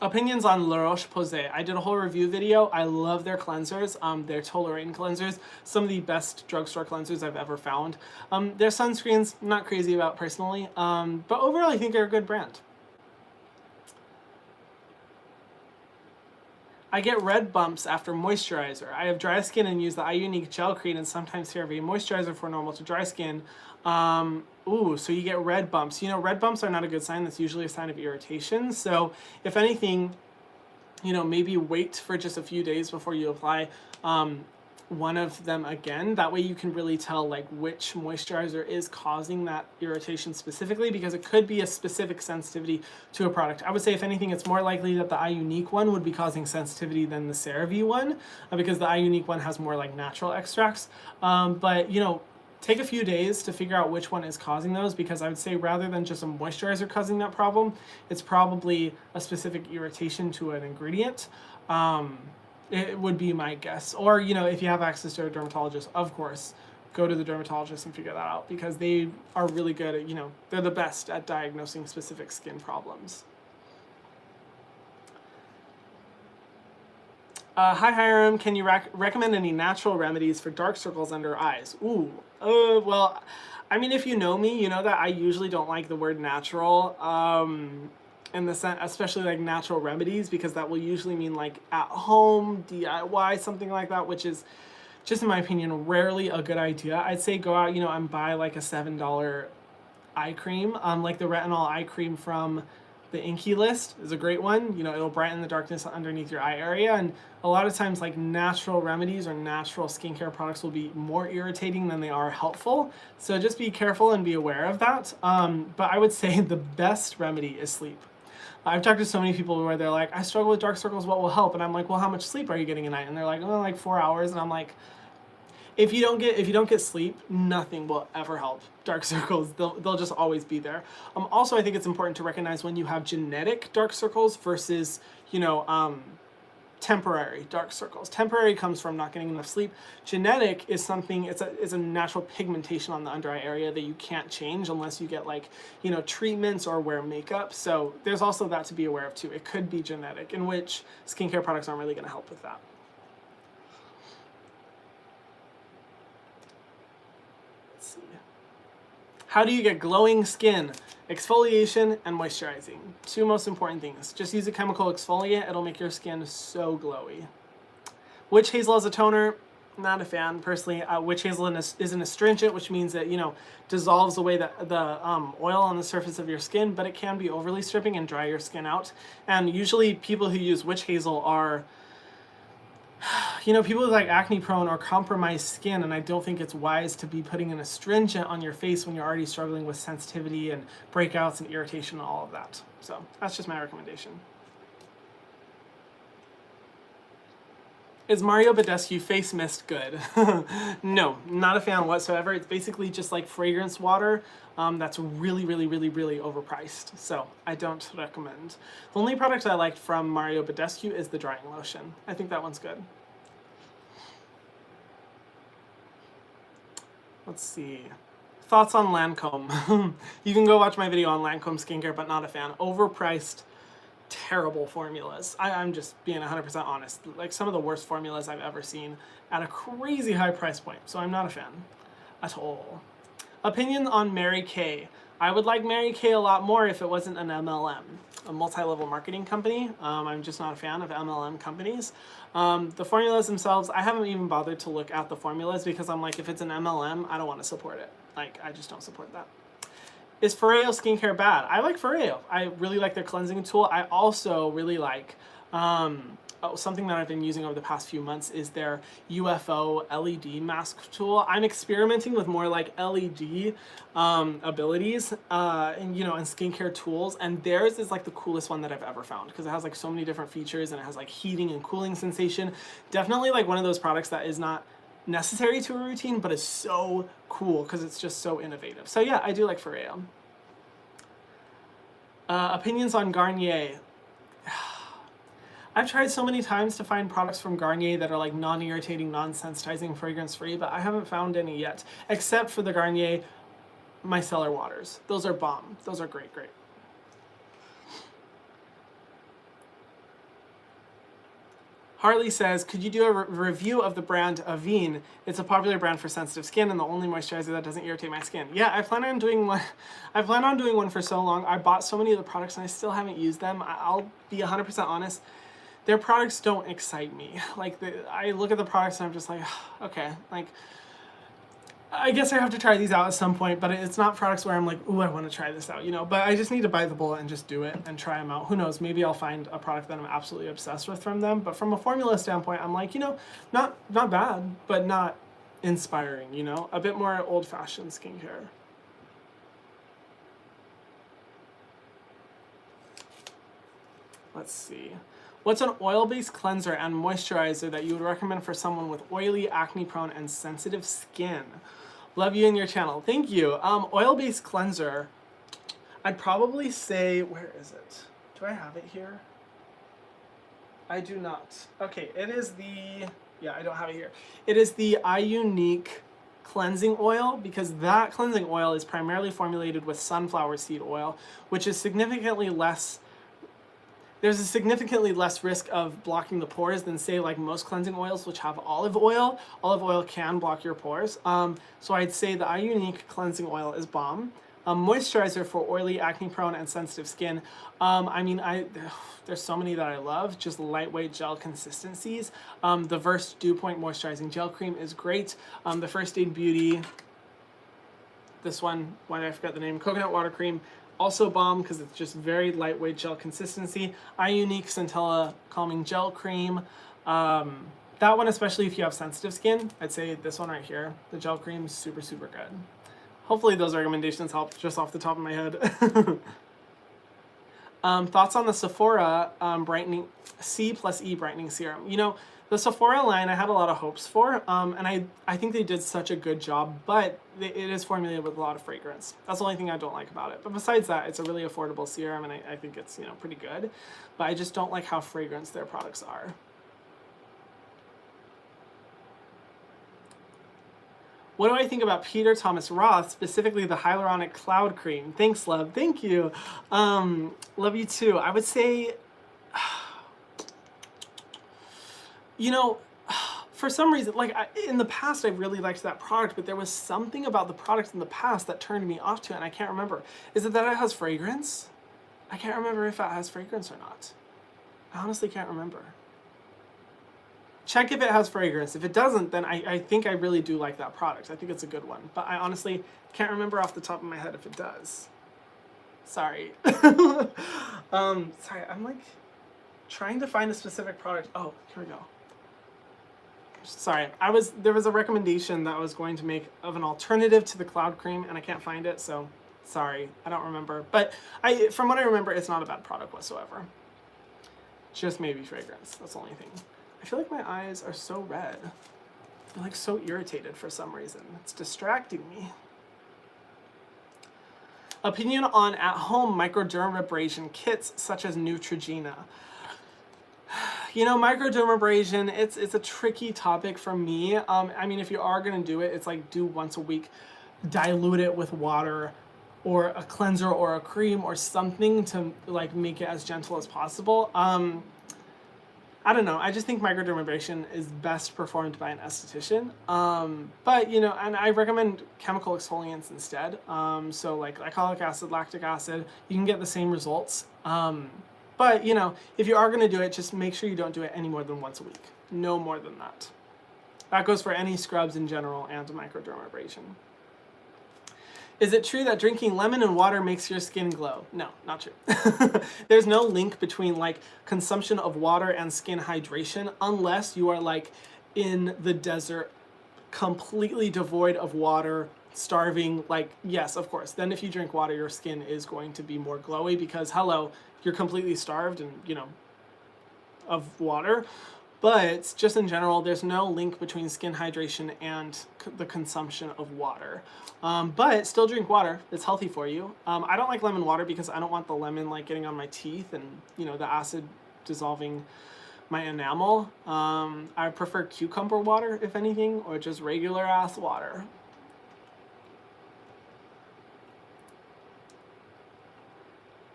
Opinions on La Roche-Posay. I did a whole review video. I love their cleansers, their Toleraine cleansers. Some of the best drugstore cleansers I've ever found. Their sunscreens, not crazy about personally, but overall I think they're a good brand. I get red bumps after moisturizer. I have dry skin and use the iUnique Gel Cream and sometimes CeraVe moisturizer for normal to dry skin. Ooh, so you get red bumps. You know, red bumps are not a good sign. That's usually a sign of irritation. So if anything, you know, maybe wait for just a few days before you apply one of them again. That way you can really tell like which moisturizer is causing that irritation specifically, because it could be a specific sensitivity to a product. I would say if anything, it's more likely that the iUnique one would be causing sensitivity than the CeraVe one, because the iUnique one has more like natural extracts. But you know, take a few days to figure out which one is causing those, because I would say rather than just a moisturizer causing that problem, it's probably a specific irritation to an ingredient. It would be my guess. Or, you know, if you have access to a dermatologist, of course, go to the dermatologist and figure that out, because they are really good at, you know, they're the best at diagnosing specific skin problems. Hi Hiram, can you recommend any natural remedies for dark circles under eyes? Ooh, well, I mean, if you know me, you know that I usually don't like the word natural, in the sense, especially like natural remedies, because that will usually mean like at home, DIY, something like that, which is just in my opinion, rarely a good idea. I'd say go out, you know, and buy like a $7 eye cream, like the retinol eye cream from the Inky List is a great one. You know, it'll brighten the darkness underneath your eye area. And a lot of times like natural remedies or natural skincare products will be more irritating than they are helpful. So just be careful and be aware of that. But I would say the best remedy is sleep. I've talked to so many people where they're like, I struggle with dark circles, what will help? And I'm like, well, how much sleep are you getting a night? And they're like, oh, like 4 hours. And I'm like, if you don't get sleep, nothing will ever help dark circles. They'll just always be there. Also, I think it's important to recognize when you have genetic dark circles versus, you know, temporary dark circles. Temporary comes from not getting enough sleep. Genetic is something, it's a natural pigmentation on the under eye area that you can't change unless you get like, you know, treatments or wear makeup. So there's also that to be aware of too. It could be genetic, in which skincare products aren't really going to help with that. Let's see. How do you get glowing skin? Exfoliation and moisturizing. Two most important things. Just use a chemical exfoliant. It'll make your skin so glowy. Witch hazel as a toner, not a fan personally. Witch hazel is an astringent, which means that, you know, dissolves away the oil on the surface of your skin, but it can be overly stripping and dry your skin out. And usually people who use witch hazel are, you know, people with like acne prone or compromised skin, and I don't think it's wise to be putting an astringent on your face when you're already struggling with sensitivity and breakouts and irritation and all of that. So that's just my recommendation. Is Mario Badescu face mist good? No, not a fan whatsoever. It's basically just like fragrance water that's really, really, really, really overpriced. So I don't recommend. The only product I liked from Mario Badescu is the drying lotion. I think that one's good. Let's see. Thoughts on Lancome. You can go watch my video on Lancome skincare, but not a fan. Overpriced, terrible formulas. I'm just being 100% honest. Like some of the worst formulas I've ever seen at a crazy high price point. So I'm not a fan at all. Opinion on Mary Kay. I would like Mary Kay a lot more if it wasn't an MLM, a multi-level marketing company. I'm just not a fan of MLM companies. The formulas themselves, I haven't even bothered to look at the formulas because I'm like, if it's an MLM, I don't want to support it. Like, I just don't support that. Is Foreo skincare bad? I like Foreo. I really like their cleansing tool. I also really like something that I've been using over the past few months is their UFO LED mask tool. I'm experimenting with more like LED abilities and, you know, and skincare tools, and theirs is like the coolest one that I've ever found because it has like so many different features and it has like heating and cooling sensation. Definitely like one of those products that is not necessary to a routine, but is so cool because it's just so innovative. So yeah, I do like Foreo. Opinions on Garnier. I've tried so many times to find products from Garnier that are like non-irritating, non-sensitizing, fragrance-free, but I haven't found any yet, except for the Garnier micellar waters. Those are bomb. Those are great, great. Harley says, could you do a review of the brand Avene? It's a popular brand for sensitive skin and the only moisturizer that doesn't irritate my skin. Yeah, I plan on doing one. I plan on doing one for so long. I bought so many of the products and I still haven't used them. I'll be 100% honest. Their products don't excite me. Like, I look at the products and I'm just like, okay, like, I guess I have to try these out at some point, but it's not products where I'm like, ooh, I want to try this out, you know? But I just need to bite the bullet and just do it and try them out. Who knows? Maybe I'll find a product that I'm absolutely obsessed with from them. But from a formula standpoint, I'm like, you know, not bad, but not inspiring, you know? A bit more old-fashioned skincare. Let's see. What's an oil-based cleanser and moisturizer that you would recommend for someone with oily, acne-prone, and sensitive skin? Love you and your channel. Thank you. Oil-based cleanser, I'd probably say, where is it? Do I have it here? I do not. Okay, it is the, yeah, I don't have it here. It is the iUnique cleansing oil, because that cleansing oil is primarily formulated with sunflower seed oil, which is significantly less, there's a significantly less risk of blocking the pores than, say, like most cleansing oils, which have olive oil. Olive oil can block your pores. So I'd say the iUnique cleansing oil is bomb. Moisturizer for oily, acne-prone, and sensitive skin. I mean, there's so many that I love, just lightweight gel consistencies. The Versed Dew Point Moisturizing Gel Cream is great. The First Aid Beauty, this one, why did I forget the name? Coconut Water Cream. Also bomb because it's just very lightweight gel consistency. iUnique Centella Calming Gel Cream. That one, especially if you have sensitive skin, I'd say this one right here. The gel cream is super, super good. Hopefully those recommendations help just off the top of my head. Thoughts on the Sephora brightening C+E brightening serum. You know, the Sephora line I had a lot of hopes for, and I think they did such a good job, but it is formulated with a lot of fragrance. That's the only thing I don't like about it. But besides that, it's a really affordable serum, and I think it's, you know, pretty good. But I just don't like how fragrant their products are. What do I think about Peter Thomas Roth, specifically the hyaluronic cloud cream? Thanks, love. Thank you. Love you too. I would say, you know, for some reason, like in the past, I really liked that product, but there was something about the product in the past that turned me off to it, and I can't remember. Is it that it has fragrance? I can't remember if it has fragrance or not. I honestly can't remember. Check if it has fragrance. If it doesn't, then I think I really do like that product. I think it's a good one. But I honestly can't remember off the top of my head if it does. Sorry. Sorry, I'm like trying to find a specific product. Oh, here we go. Sorry, there was a recommendation that I was going to make of an alternative to the cloud cream, and I can't find it, so sorry, I don't remember. But from what I remember, it's not a bad product whatsoever. Just maybe fragrance, that's the only thing. I feel like my eyes are so red. I'm like so irritated for some reason. It's distracting me. Opinion on at-home microdermabrasion kits such as Neutrogena. You know, microdermabrasion, it's a tricky topic for me. I mean, if you are gonna do it, it's like do once a week, dilute it with water or a cleanser or a cream or something to like make it as gentle as possible. I don't know, I just think microdermabrasion is best performed by an esthetician. But, you know, and I recommend chemical exfoliants instead. So like glycolic acid, lactic acid, you can get the same results. But, you know, if you are going to do it, just make sure you don't do it any more than once a week. No more than that. That goes for any scrubs in general and microdermabrasion. Is it true that drinking lemon and water makes your skin glow? No, not true. There's no link between like consumption of water and skin hydration unless you are like in the desert, completely devoid of water, starving. Like, yes, of course. Then if you drink water, your skin is going to be more glowy because, hello, you're completely starved and, you know, of water. But just in general, there's no link between skin hydration and the consumption of water. But still drink water. It's healthy for you. I don't like lemon water because I don't want the lemon like getting on my teeth and, you know, the acid dissolving my enamel. I prefer cucumber water, if anything, or just regular ass water.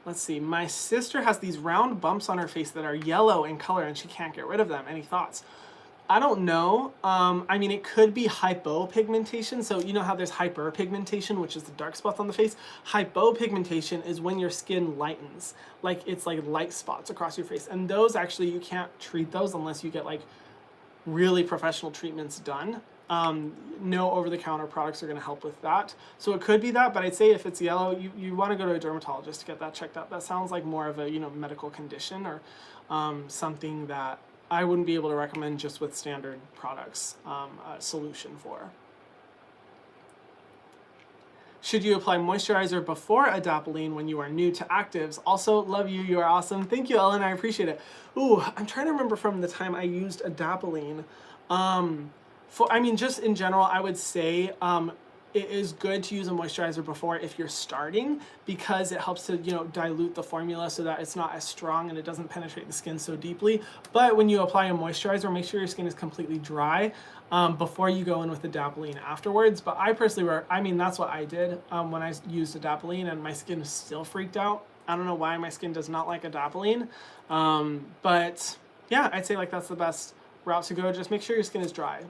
Let's see, my sister has these round bumps on her face that are yellow in color and she can't get rid of them. Any thoughts? I don't know. I mean, it could be hypopigmentation. So you know how there's hyperpigmentation, which is the dark spots on the face? Hypopigmentation is when your skin lightens. Like it's like light spots across your face. And those actually, you can't treat those unless you get like really professional treatments done. No over-the-counter products are going to help with that. So it could be that, but I'd say if it's yellow, you want to go to a dermatologist to get that checked out. That sounds like more of a, you know, medical condition or something that I wouldn't be able to recommend just with standard products a solution for. Should you apply moisturizer before adapalene when you are new to actives? Also, love you. You are awesome. Thank you, Ellen. I appreciate it. Ooh, I'm trying to remember from the time I used adapalene. I mean, just in general, I would say it is good to use a moisturizer before if you're starting because it helps to, you know, dilute the formula so that it's not as strong and it doesn't penetrate the skin so deeply. But when you apply a moisturizer, make sure your skin is completely dry before you go in with adapalene afterwards. But I personally, that's what I did when I used adapalene and my skin is still freaked out. I don't know why my skin does not like adapalene. But yeah, I'd say like that's the best route to go. Just make sure your skin is dry.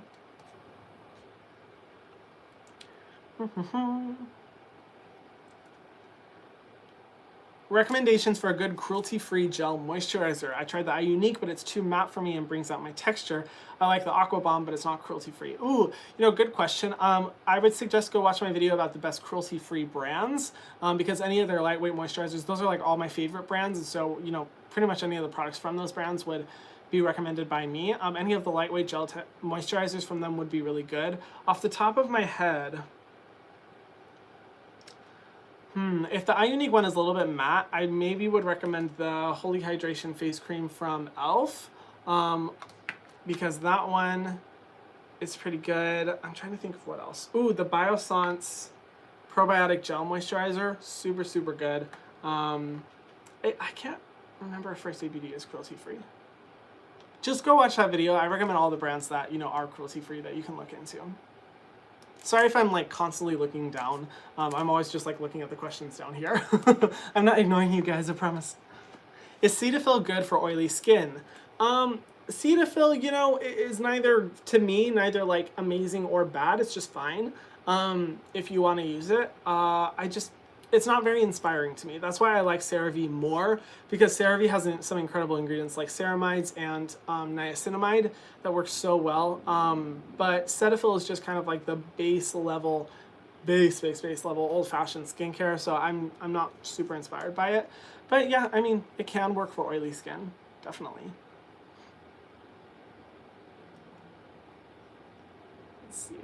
Recommendations for a good cruelty-free gel moisturizer. I tried the iUnique, but it's too matte for me and brings out my texture. I like the Aqua Bomb, but it's not cruelty-free. Ooh, you know, good question. I would suggest go watch my video about the best cruelty-free brands because any of their lightweight moisturizers, those are like all my favorite brands. And so, you know, pretty much any of the products from those brands would be recommended by me. Any of the lightweight gel moisturizers from them would be really good. Off the top of my head, if the iUnique one is a little bit matte, I maybe would recommend the Holy Hydration Face Cream from e.l.f. Because that one is pretty good. I'm trying to think of what else. Ooh, the Biossance Probiotic Gel Moisturizer, super, super good. I can't remember if First ABD is cruelty-free. Just go watch that video. I recommend all the brands that, you know, are cruelty-free that you can look into. Sorry if I'm like constantly looking down. I'm always just like looking at the questions down here. I'm not ignoring you guys, I promise. Is Cetaphil good for oily skin? Cetaphil, you know, is neither, to me, neither like amazing or bad. It's just fine if you want to use it. It's not very inspiring to me. That's why I like CeraVe more, because CeraVe has some incredible ingredients like ceramides and niacinamide that work so well. But Cetaphil is just kind of like the base level old-fashioned skincare, so I'm not super inspired by it. But yeah, I mean, it can work for oily skin, definitely. Let's see.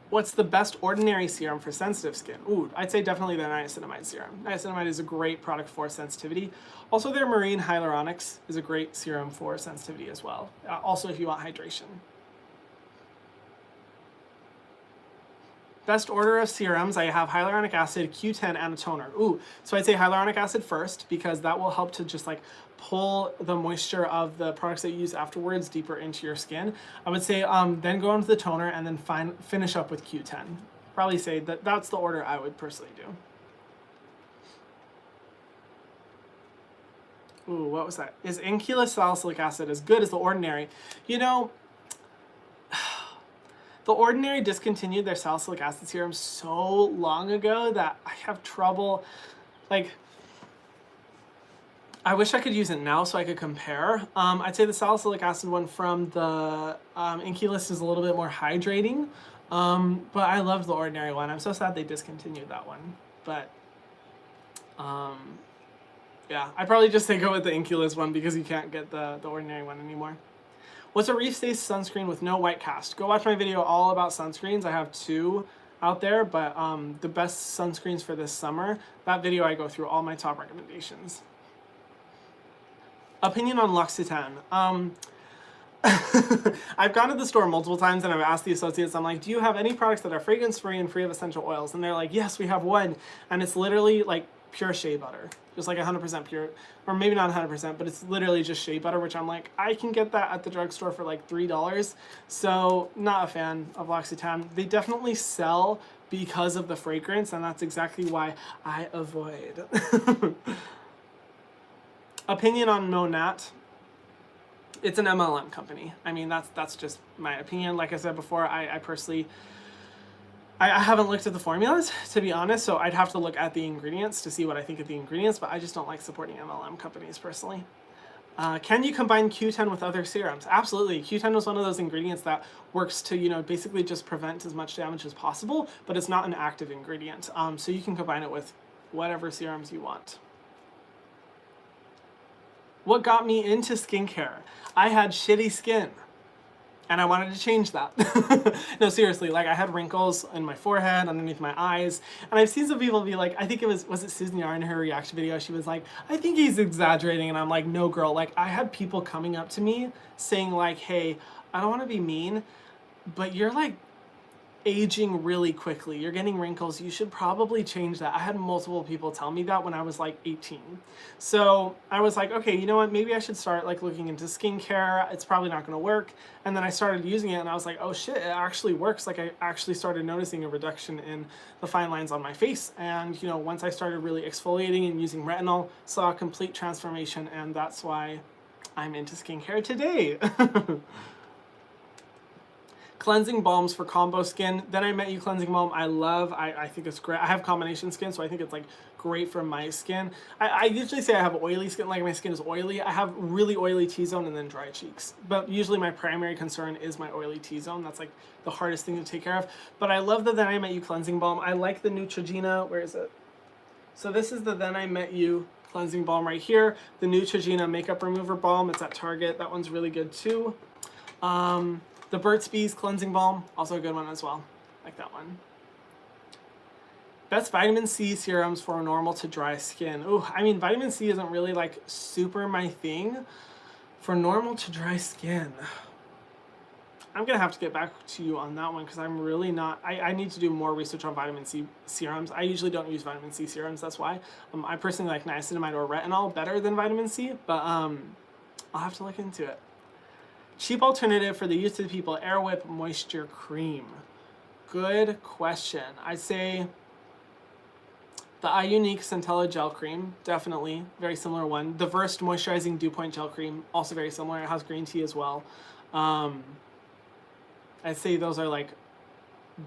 What's the best ordinary serum for sensitive skin? Ooh, I'd say definitely the niacinamide serum. Niacinamide is a great product for sensitivity. Also, their marine hyaluronics is a great serum for sensitivity as well. Also, if you want hydration. Best order of serums, I have hyaluronic acid, Q10, and a toner. Ooh, so I'd say hyaluronic acid first, because that will help to just like pull the moisture of the products that you use afterwards deeper into your skin. I would say then go into the toner and then finish up with Q10. Probably say that's the order I would personally do. Ooh, what was that? Is Ankyla salicylic acid as good as the ordinary? You know, The Ordinary discontinued their salicylic acid serum so long ago that I have trouble, like, I wish I could use it now so I could compare. I'd say the salicylic acid one from the Inculus is a little bit more hydrating, but I loved the Ordinary one. I'm so sad they discontinued that one, but yeah, I'd probably just say go with the Inculus one because you can't get the Ordinary one anymore. What's a reef safe sunscreen with no white cast? Go watch my video all about sunscreens. I have 2 out there, but the best sunscreens for this summer, that video I go through all my top recommendations. Opinion on L'Occitane. I've gone to the store multiple times and I've asked the associates, I'm like, do you have any products that are fragrance free and free of essential oils? And they're like, yes, we have one. And it's literally like pure shea butter. Just like 100% pure, or maybe not 100%, but it's literally just shea butter, which I'm like, I can get that at the drugstore for like $3. So not a fan of L'Occitane. They definitely sell because of the fragrance, and that's exactly why I avoid. Opinion on Monat. It's an MLM company. I mean, that's just my opinion. Like I said before, I personally, I haven't looked at the formulas, to be honest, so I'd have to look at the ingredients to see what I think of the ingredients, but I just don't like supporting MLM companies personally. Can you combine Q10 with other serums? Absolutely. Q10 was one of those ingredients that works to, you know, basically just prevent as much damage as possible, but it's not an active ingredient. So you can combine it with whatever serums you want. What got me into skincare? I had shitty skin. And I wanted to change that. No, seriously, like I had wrinkles in my forehead, underneath my eyes, and I've seen some people be like, I think it was it Susan Yar in her reaction video, she was like, I think he's exaggerating, and I'm like, no girl, like I had people coming up to me saying like, hey, I don't want to be mean, but you're like aging really quickly, you're getting wrinkles, you should probably change that. I had multiple people tell me that when I was like 18. So I was like, okay, you know what, maybe I should start like looking into skincare. It's probably not going to work. And then I started using it and I was like, oh shit, it actually works. Like I actually started noticing a reduction in the fine lines on my face. And you know, once I started really exfoliating and using retinol, saw a complete transformation, and that's why I'm into skincare today. Cleansing balms for combo skin. Then I Met You cleansing balm. I love. I think it's great. I have combination skin, so I think it's like great for my skin. I usually say I have oily skin, like my skin is oily. I have really oily T-zone and then dry cheeks. But usually my primary concern is my oily T-zone. That's like the hardest thing to take care of. But I love the Then I Met You cleansing balm. I like the Neutrogena. Where is it? So this is the Then I Met You cleansing balm right here. The Neutrogena makeup remover balm. It's at Target. That one's really good too. The Burt's Bees cleansing balm, also a good one as well. Like that one. Best vitamin C serums for normal to dry skin. Ooh, I mean, vitamin C isn't really like super my thing for normal to dry skin. I'm gonna have to get back to you on that one because I'm really not, I need to do more research on vitamin C serums. I usually don't use vitamin C serums, that's why. I personally like niacinamide or retinol better than vitamin C, but I'll have to look into it. Cheap alternative for the youth to the people, Air Whip Moisture Cream. Good question. I'd say the iUnique Centella Gel Cream, definitely, very similar one. The Versed Moisturizing Dew Point Gel Cream, also very similar. It has green tea as well. I'd say those are like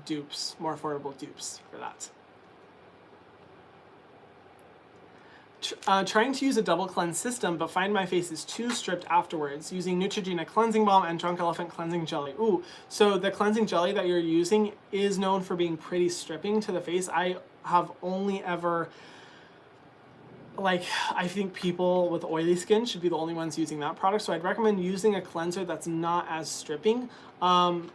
dupes, more affordable dupes for that. Trying to use a double cleanse system, but find my face is too stripped afterwards, using Neutrogena Cleansing Balm and Drunk Elephant Cleansing Jelly. Ooh, so the cleansing jelly that you're using is known for being pretty stripping to the face. I have only ever, like, I think people with oily skin should be the only ones using that product, so I'd recommend using a cleanser that's not as stripping.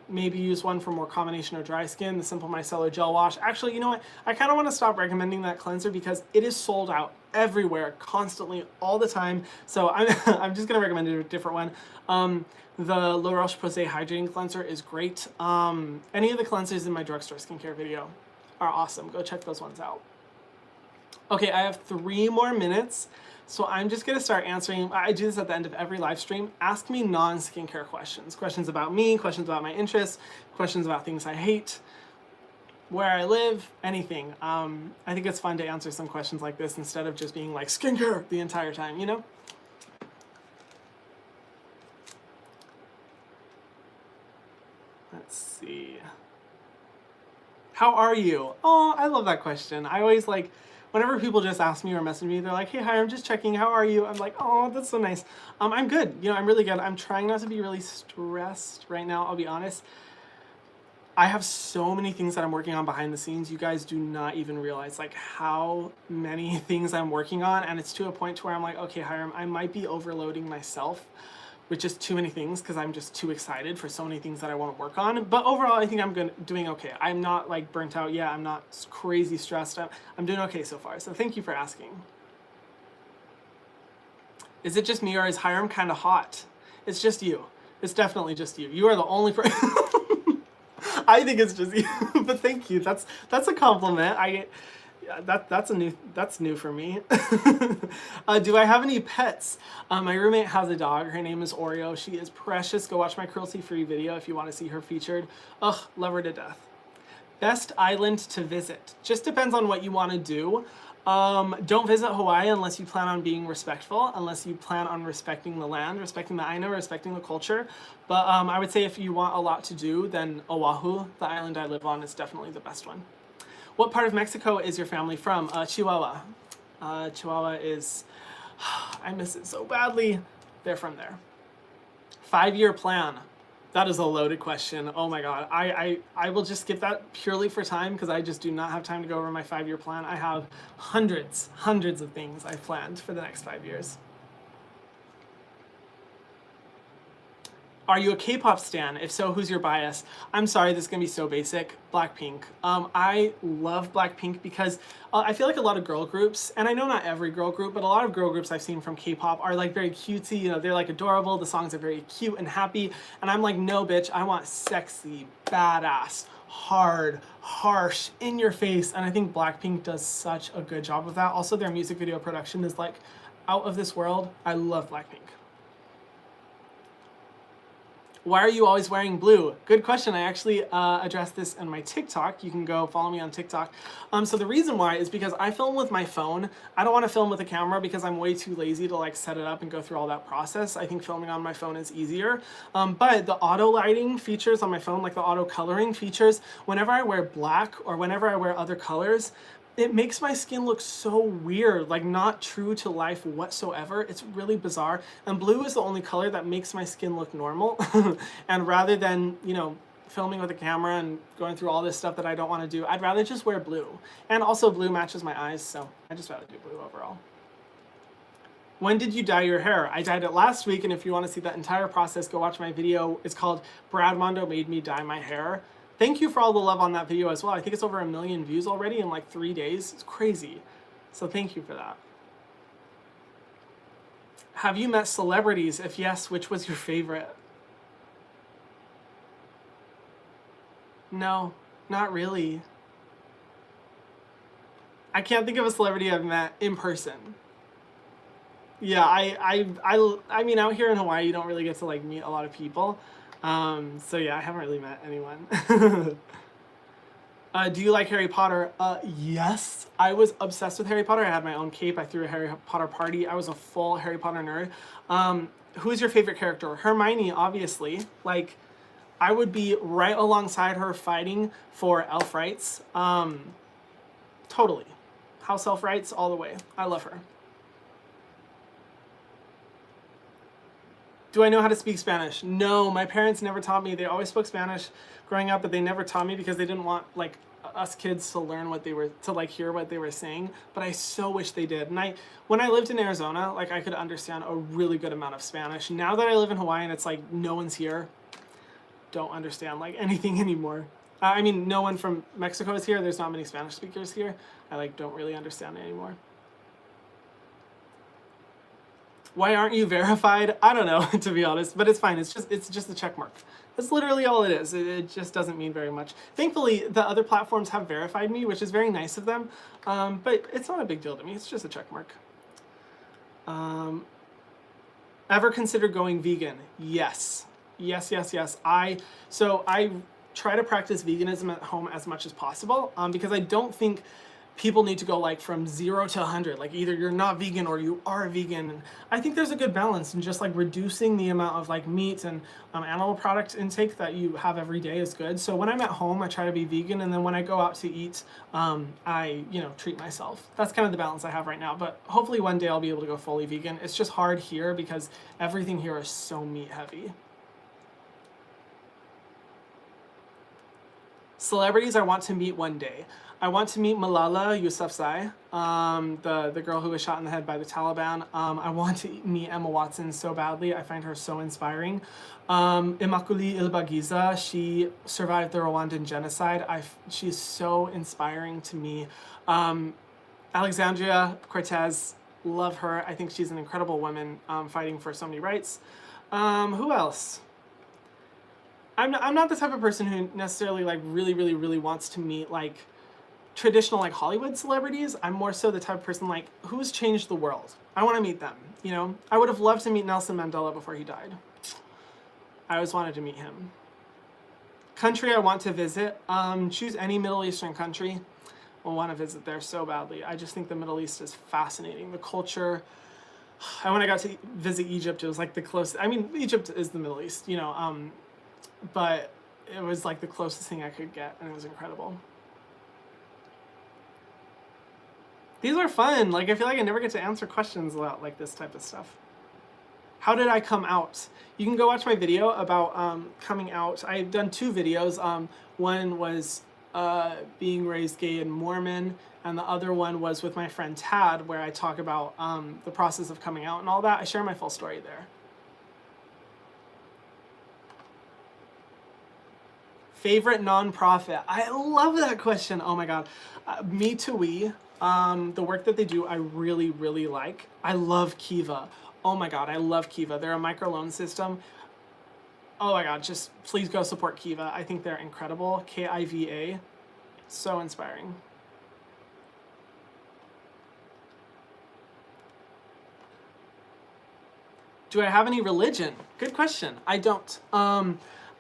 Maybe use one for more combination or dry skin, the Simple Micellar Gel Wash. Actually, you know what? I kind of want to stop recommending that cleanser because it is sold out everywhere, constantly, all the time. So I'm just going to recommend a different one. The La Roche-Posay Hydrating Cleanser is great. Any of the cleansers in my drugstore skincare video are awesome. Go check those ones out. Okay, I have 3 more minutes, so I'm just gonna start answering. I do this at the end of every live stream. Ask me non-skincare questions. Questions about me, questions about my interests, questions about things I hate, where I live, anything. I think it's fun to answer some questions like this instead of just being like skincare the entire time, you know? Let's see. How are you? Oh, I love that question. I always like, whenever people just ask me or message me, they're like, hey, hi, I'm just checking, how are you? I'm like, oh, that's so nice. I'm good, you know, I'm really good. I'm trying not to be really stressed right now, I'll be honest. I have so many things that I'm working on behind the scenes. You guys do not even realize like how many things I'm working on, and it's to a point to where I'm like, okay, Hiram, I might be overloading myself with just too many things because I'm just too excited for so many things that I want to work on. But overall, I think I'm doing okay. I'm not like burnt out yet. I'm not crazy stressed. I'm doing okay so far. So thank you for asking. Is it just me or is Hiram kind of hot? It's just you. It's definitely just you. You are the only person. I think it's just you, but thank you. That's a compliment. That's new for me. Do I have any pets? My roommate has a dog. Her name is Oreo. She is precious. Go watch my cruelty-free video if you want to see her featured. Ugh, love her to death. Best island to visit. Just depends on what you want to do. Don't visit Hawaii unless you plan on being respectful, unless you plan on respecting the land, respecting the Aina, respecting the culture. But I would say if you want a lot to do, then Oahu, the island I live on, is definitely the best one. What part of Mexico is your family from? Chihuahua. Chihuahua is, I miss it so badly. They're from there. 5-year plan. That is a loaded question. Oh my God. I will just skip that purely for time because I just do not have time to go over my 5-year plan. I have hundreds of things I've planned for the next 5 years. Are you a K-pop stan? If so, who's your bias? I'm sorry, this is gonna be so basic. Blackpink. I love Blackpink because I feel like a lot of girl groups, and I know not every girl group, but a lot of girl groups I've seen from K-pop are like very cutesy, you know, they're like adorable, the songs are very cute and happy, and I'm like, no bitch, I want sexy, badass, hard, harsh, in your face, and I think Blackpink does such a good job of that. Also, their music video production is like out of this world. I love Blackpink. Why are you always wearing blue? Good question. I actually addressed this in my TikTok. You can go follow me on TikTok. So the reason why is because I film with my phone. I don't want to film with a camera because I'm way too lazy to like set it up and go through all that process. I think filming on my phone is easier. But the auto lighting features on my phone, like the auto coloring features, whenever I wear black or whenever I wear other colors, it makes my skin look so weird, like not true to life whatsoever. It's really bizarre. And blue is the only color that makes my skin look normal. And rather than, you know, filming with a camera and going through all this stuff that I don't want to do, I'd rather just wear blue. And also blue matches my eyes, so I just rather do blue overall. When did you dye your hair? I dyed it last week, and if you want to see that entire process, go watch my video. It's called Brad Mondo Made Me Dye My Hair. Thank you for all the love on that video as well. I think it's over 1 million views already in like 3 days. It's crazy. So thank you for that. Have you met celebrities? If yes, which was your favorite? No, not really. I can't think of a celebrity I've met in person. Yeah, I mean, out here in Hawaii, you don't really get to like meet a lot of people. So yeah, I haven't really met anyone. Do you like Harry Potter? Yes. I was obsessed with Harry Potter. I had my own cape. I threw a Harry Potter party. I was a full Harry Potter nerd. Who's your favorite character? Hermione, obviously. Like, I would be right alongside her fighting for elf rights. Totally. House elf rights all the way. I love her. Do I know how to speak Spanish? No, my parents never taught me. They always spoke Spanish growing up, but they never taught me because they didn't want like us kids to learn what they were to like hear what they were saying. But I so wish they did. And when I lived in Arizona, like I could understand a really good amount of Spanish. Now that I live in Hawaii and it's like no one's here, don't understand like anything anymore. I mean, no one from Mexico is here. There's not many Spanish speakers here. I like don't really understand it anymore. Why aren't you verified? I don't know, to be honest, but it's fine. It's just a check mark. That's literally all it is. It just doesn't mean very much. Thankfully, the other platforms have verified me, which is very nice of them, but it's not a big deal to me. It's just a check mark. Ever consider going vegan? Yes. Yes, yes, yes. I try to practice veganism at home as much as possible because I don't think people need to go like from 0 to 100. Like either you're not vegan or you are vegan. And I think there's a good balance in just like reducing the amount of like meat and animal product intake that you have every day is good. So when I'm at home, I try to be vegan, and then when I go out to eat, I treat myself. That's kind of the balance I have right now. But hopefully one day I'll be able to go fully vegan. It's just hard here because everything here is so meat heavy. Celebrities I want to meet one day. I want to meet Malala Yousafzai, the girl who was shot in the head by the Taliban. I want to meet Emma Watson so badly. I find her so inspiring. Immaculée Ilibagiza, she survived the Rwandan genocide. She's so inspiring to me. Alexandria Cortez, love her. I think she's an incredible woman fighting for so many rights. Who else? I'm not the type of person who necessarily like really wants to meet like traditional like Hollywood celebrities. I'm more so the type of person like who's changed the world. I want to meet them. I would have loved to meet Nelson Mandela before he died. I always wanted to meet him. Country I want to visit. Choose any Middle Eastern country. I want to visit there so badly. I just think the Middle East is fascinating. The culture. And when I got to visit Egypt, it was like the closest. I mean, Egypt is the Middle East, but it was like the closest thing I could get, and it was incredible. These are fun. Like, I feel like I never get to answer questions about like this type of stuff. How did I come out? You can go watch my video about coming out. I've done 2 videos. One was being raised gay and Mormon, and the other one was with my friend Tad, where I talk about the process of coming out and all that. I share my full story there. Favorite nonprofit? I love that question. Oh my God. Me Too We. The work that they do, I really like. I love Kiva. Oh my God, I love Kiva. They're a microloan system. Oh my God, just please go support Kiva. I think they're incredible. Kiva. So inspiring. Do I have any religion? Good question. I don't.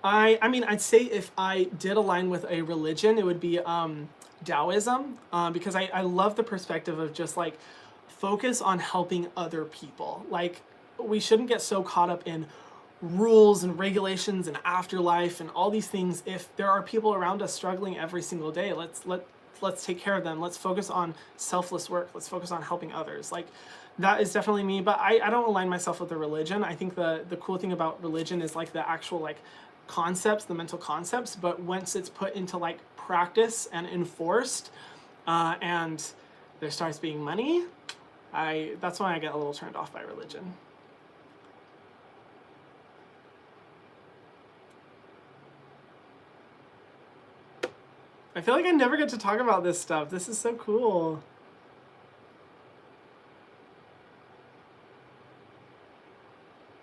I mean, I'd say if I did align with a religion, it would be Taoism, because I love the perspective of just like focus on helping other people. Like, we shouldn't get so caught up in rules and regulations and afterlife and all these things. If there are people around us struggling every single day, let's take care of them. Let's focus on selfless work. Let's focus on helping others. Like, that is definitely me, but I don't align myself with a religion. I think the cool thing about religion is like the actual like concepts, the mental concepts, but once it's put into like practice and enforced, and there starts being money, that's when I get a little turned off by religion. I feel like I never get to talk about this stuff. This is so cool.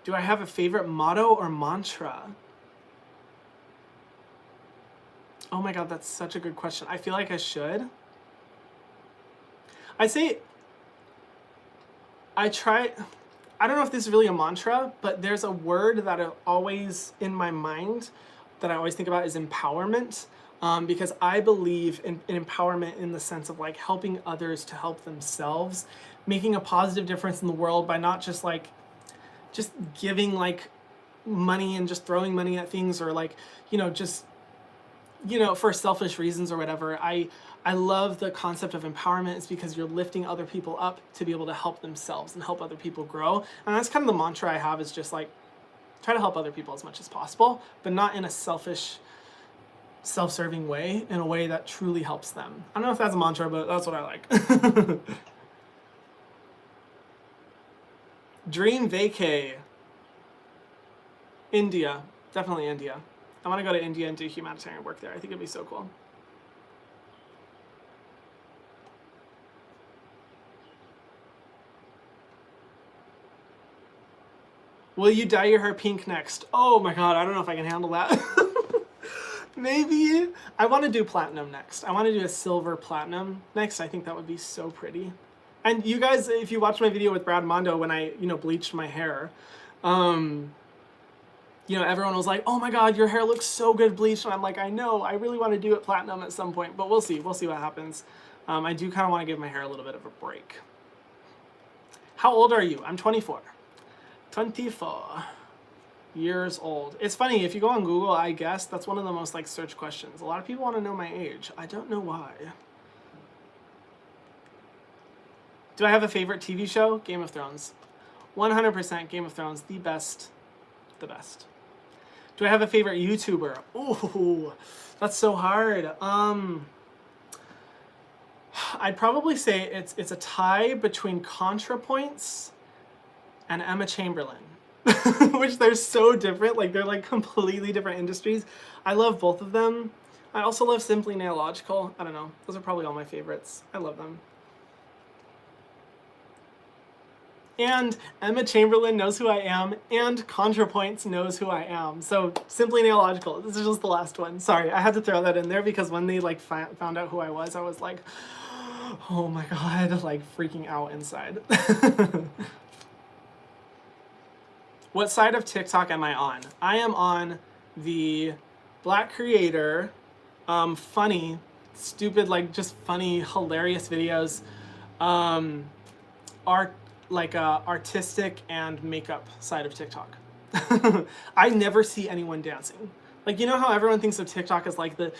Do I have a favorite motto or mantra? Oh my God, that's such a good question. I feel like I should. I say, I don't know if this is really a mantra, but there's a word that are always in my mind that I always think about is empowerment. Because I believe in empowerment in the sense of like helping others to help themselves, making a positive difference in the world by not just like just giving like money and just throwing money at things, or like, just, for selfish reasons or whatever. I love the concept of empowerment. It's because you're lifting other people up to be able to help themselves and help other people grow. And that's kind of the mantra I have, is just like try to help other people as much as possible, but not in a selfish, self-serving way, in a way that truly helps them. I don't know if that's a mantra, but that's what I like. Dream vacay. India. Definitely India. I want to go to India and do humanitarian work there. I think it'd be so cool. Will you dye your hair pink next? Oh my god, I don't know if I can handle that. Maybe. I want to do platinum next. I want to do a silver platinum next. I think that would be so pretty. And you guys, if you watched my video with Brad Mondo when I, bleached my hair, everyone was like, oh my god, your hair looks so good bleached. And I'm like, I know, I really want to do it platinum at some point, but we'll see. We'll see what happens. I do kind of want to give my hair a little bit of a break. How old are you? I'm 24. 24 years old. It's funny, if you go on Google, I guess that's one of the most like search questions. A lot of people want to know my age. I don't know why. Do I have a favorite TV show? Game of Thrones. 100% Game of Thrones, the best. The best. Do I have a favorite YouTuber? Ooh, that's so hard. I'd probably say it's a tie between ContraPoints and Emma Chamberlain. Which they're so different, like they're like completely different industries. I love both of them. I also love Simply Nailogical. I don't know, those are probably all my favorites. I love them. And Emma Chamberlain knows who I am, and ContraPoints knows who I am. So Simply Nailogical, this is just the last one. Sorry, I had to throw that in there because when they like found out who I was like, oh my god, like freaking out inside. What side of TikTok am I on? I am on the Black creator, funny, stupid, like just funny, hilarious videos, artistic and makeup side of TikTok. I never see anyone dancing. Like, how everyone thinks of TikTok as like the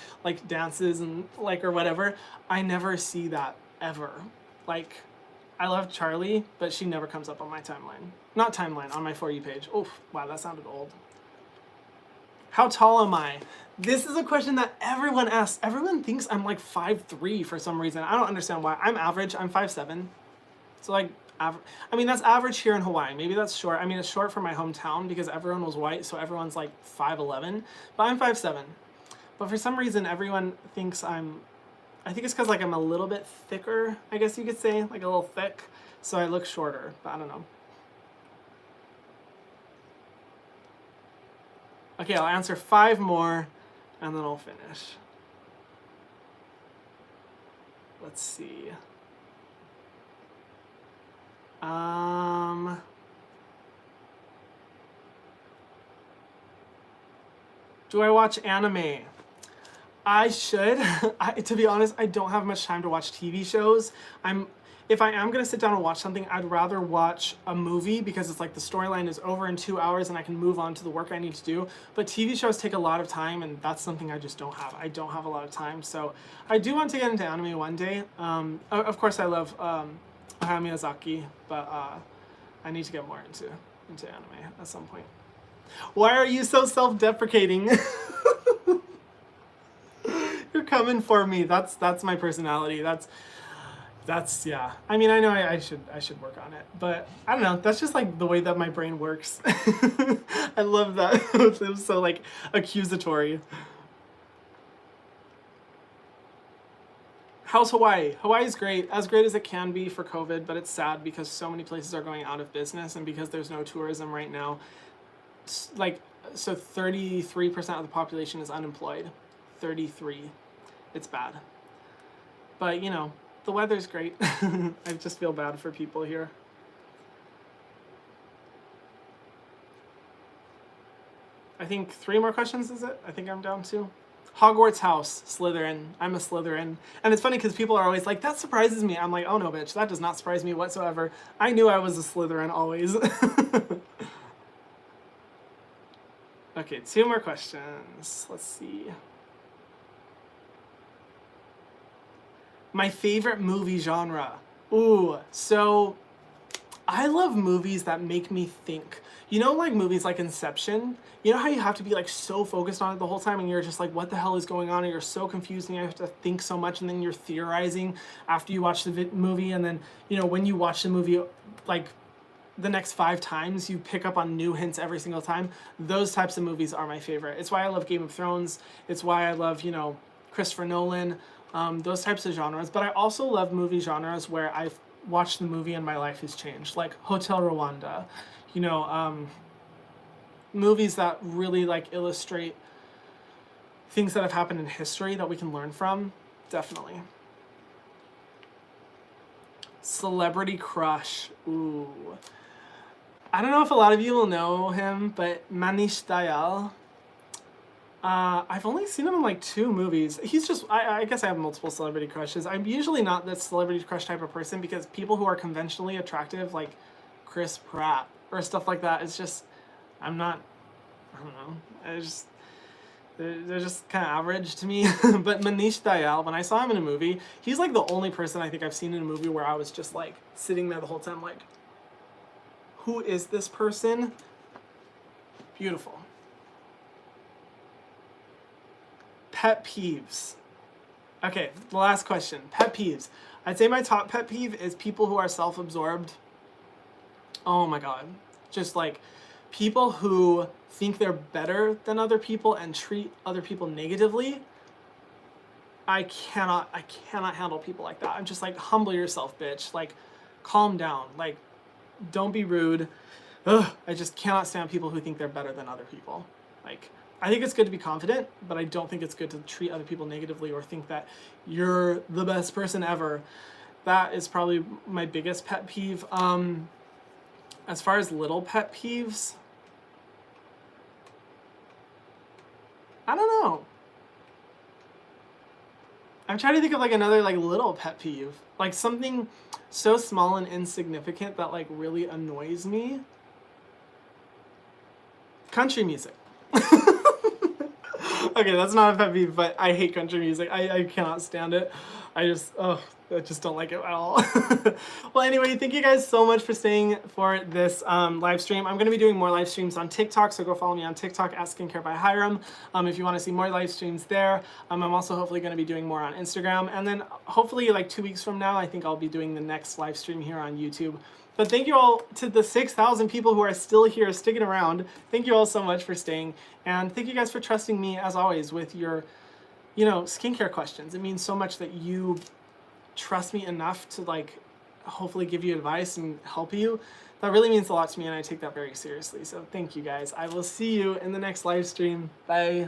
dances and like or whatever. I never see that ever. Like, I love Charlie, but she never comes up on my timeline. Not timeline, on my For You page. Oh, wow, that sounded old. How tall am I? This is a question that everyone asks. Everyone thinks I'm like 5'3" for some reason. I don't understand why. I'm average. I'm 5'7". So like, I mean, that's average here in Hawaii. Maybe that's short. I mean, it's short for my hometown because everyone was white, so everyone's like 5'11". But I'm 5'7". But for some reason, everyone thinks I think it's because like I'm a little bit thicker, I guess you could say, like a little thick, so I look shorter, but I don't know. Okay, I'll answer 5 more, and then I'll finish. Let's see. Do I watch anime? I should. To be honest, I don't have much time to watch TV shows. If I am going to sit down and watch something, I'd rather watch a movie because it's like the storyline is over in 2 hours and I can move on to the work I need to do. But TV shows take a lot of time, and that's something I just don't have. I don't have a lot of time. So I do want to get into anime one day. Of course, I love Hayao Miyazaki, but I need to get more into anime at some point. Why are you so self-deprecating? You're coming for me. That's my personality. That's yeah. I mean, I know I should work on it, but I don't know. That's just like the way that my brain works. I love that. It was so like accusatory. How's Hawaii? Hawaii's great, as great as it can be for COVID, but it's sad because so many places are going out of business, and because there's no tourism right now, like, so 33% of the population is unemployed. 33. It's bad. But, the weather's great. I just feel bad for people here. I think 3 more questions is it? I think I'm down to. Hogwarts house, Slytherin. I'm a Slytherin. And it's funny because people are always like, that surprises me. I'm like, oh no, bitch, that does not surprise me whatsoever. I knew I was a Slytherin always. Okay, 2 more questions. Let's see. My favorite movie genre. Ooh, so I love movies that make me think. You know, like movies like Inception? You know how you have to be like so focused on it the whole time and you're just like, what the hell is going on? And you're so confused and you have to think so much and then you're theorizing after you watch the movie. And then, you know, when you watch the movie, like the next 5 times, you pick up on new hints every single time. Those types of movies are my favorite. It's why I love Game of Thrones. It's why I love, you know, Christopher Nolan, those types of genres. But I also love movie genres where I've watched the movie and my life has changed, like Hotel Rwanda, you know, movies that really like illustrate things that have happened in history that we can learn from, definitely. Celebrity crush, ooh. I don't know if a lot of you will know him, but Manish Dayal. I've only seen him in like 2 movies. He's just, I guess I have multiple celebrity crushes. I'm usually not this celebrity crush type of person because people who are conventionally attractive, like Chris Pratt or stuff like that, it's just, I'm not, I don't know. They're just kind of average to me. But Manish Dayal, when I saw him in a movie, he's like the only person I think I've seen in a movie where I was just like sitting there the whole time like, who is this person? Beautiful. Pet peeves. Okay, the last question. Pet peeves. I'd say my top pet peeve is people who are self-absorbed. Oh my god. Just like people who think they're better than other people and treat other people negatively. I cannot handle people like that. I'm just like, humble yourself, bitch. Like, calm down. Like, don't be rude. Ugh, I just cannot stand people who think they're better than other people. Like, I think it's good to be confident, but I don't think it's good to treat other people negatively or think that you're the best person ever. That is probably my biggest pet peeve. As far as little pet peeves, I don't know. I'm trying to think of like another like little pet peeve. Like something so small and insignificant that like really annoys me. Country music. Okay, that's not a pet peeve, but I hate country music. I cannot stand it. I just don't like it at all. Well, anyway, thank you guys so much for staying for this live stream. I'm going to be doing more live streams on TikTok, so go follow me on TikTok at Skincare by Hiram if you want to see more live streams there. I'm also hopefully going to be doing more on Instagram, and then hopefully like 2 weeks from now, I think I'll be doing the next live stream here on YouTube. But thank you all to the 6,000 people who are still here sticking around. Thank you all so much for staying. And thank you guys for trusting me, as always, with your, you know, skincare questions. It means so much that you trust me enough to, like, hopefully give you advice and help you. That really means a lot to me, and I take that very seriously. So thank you guys. I will see you in the next live stream. Bye.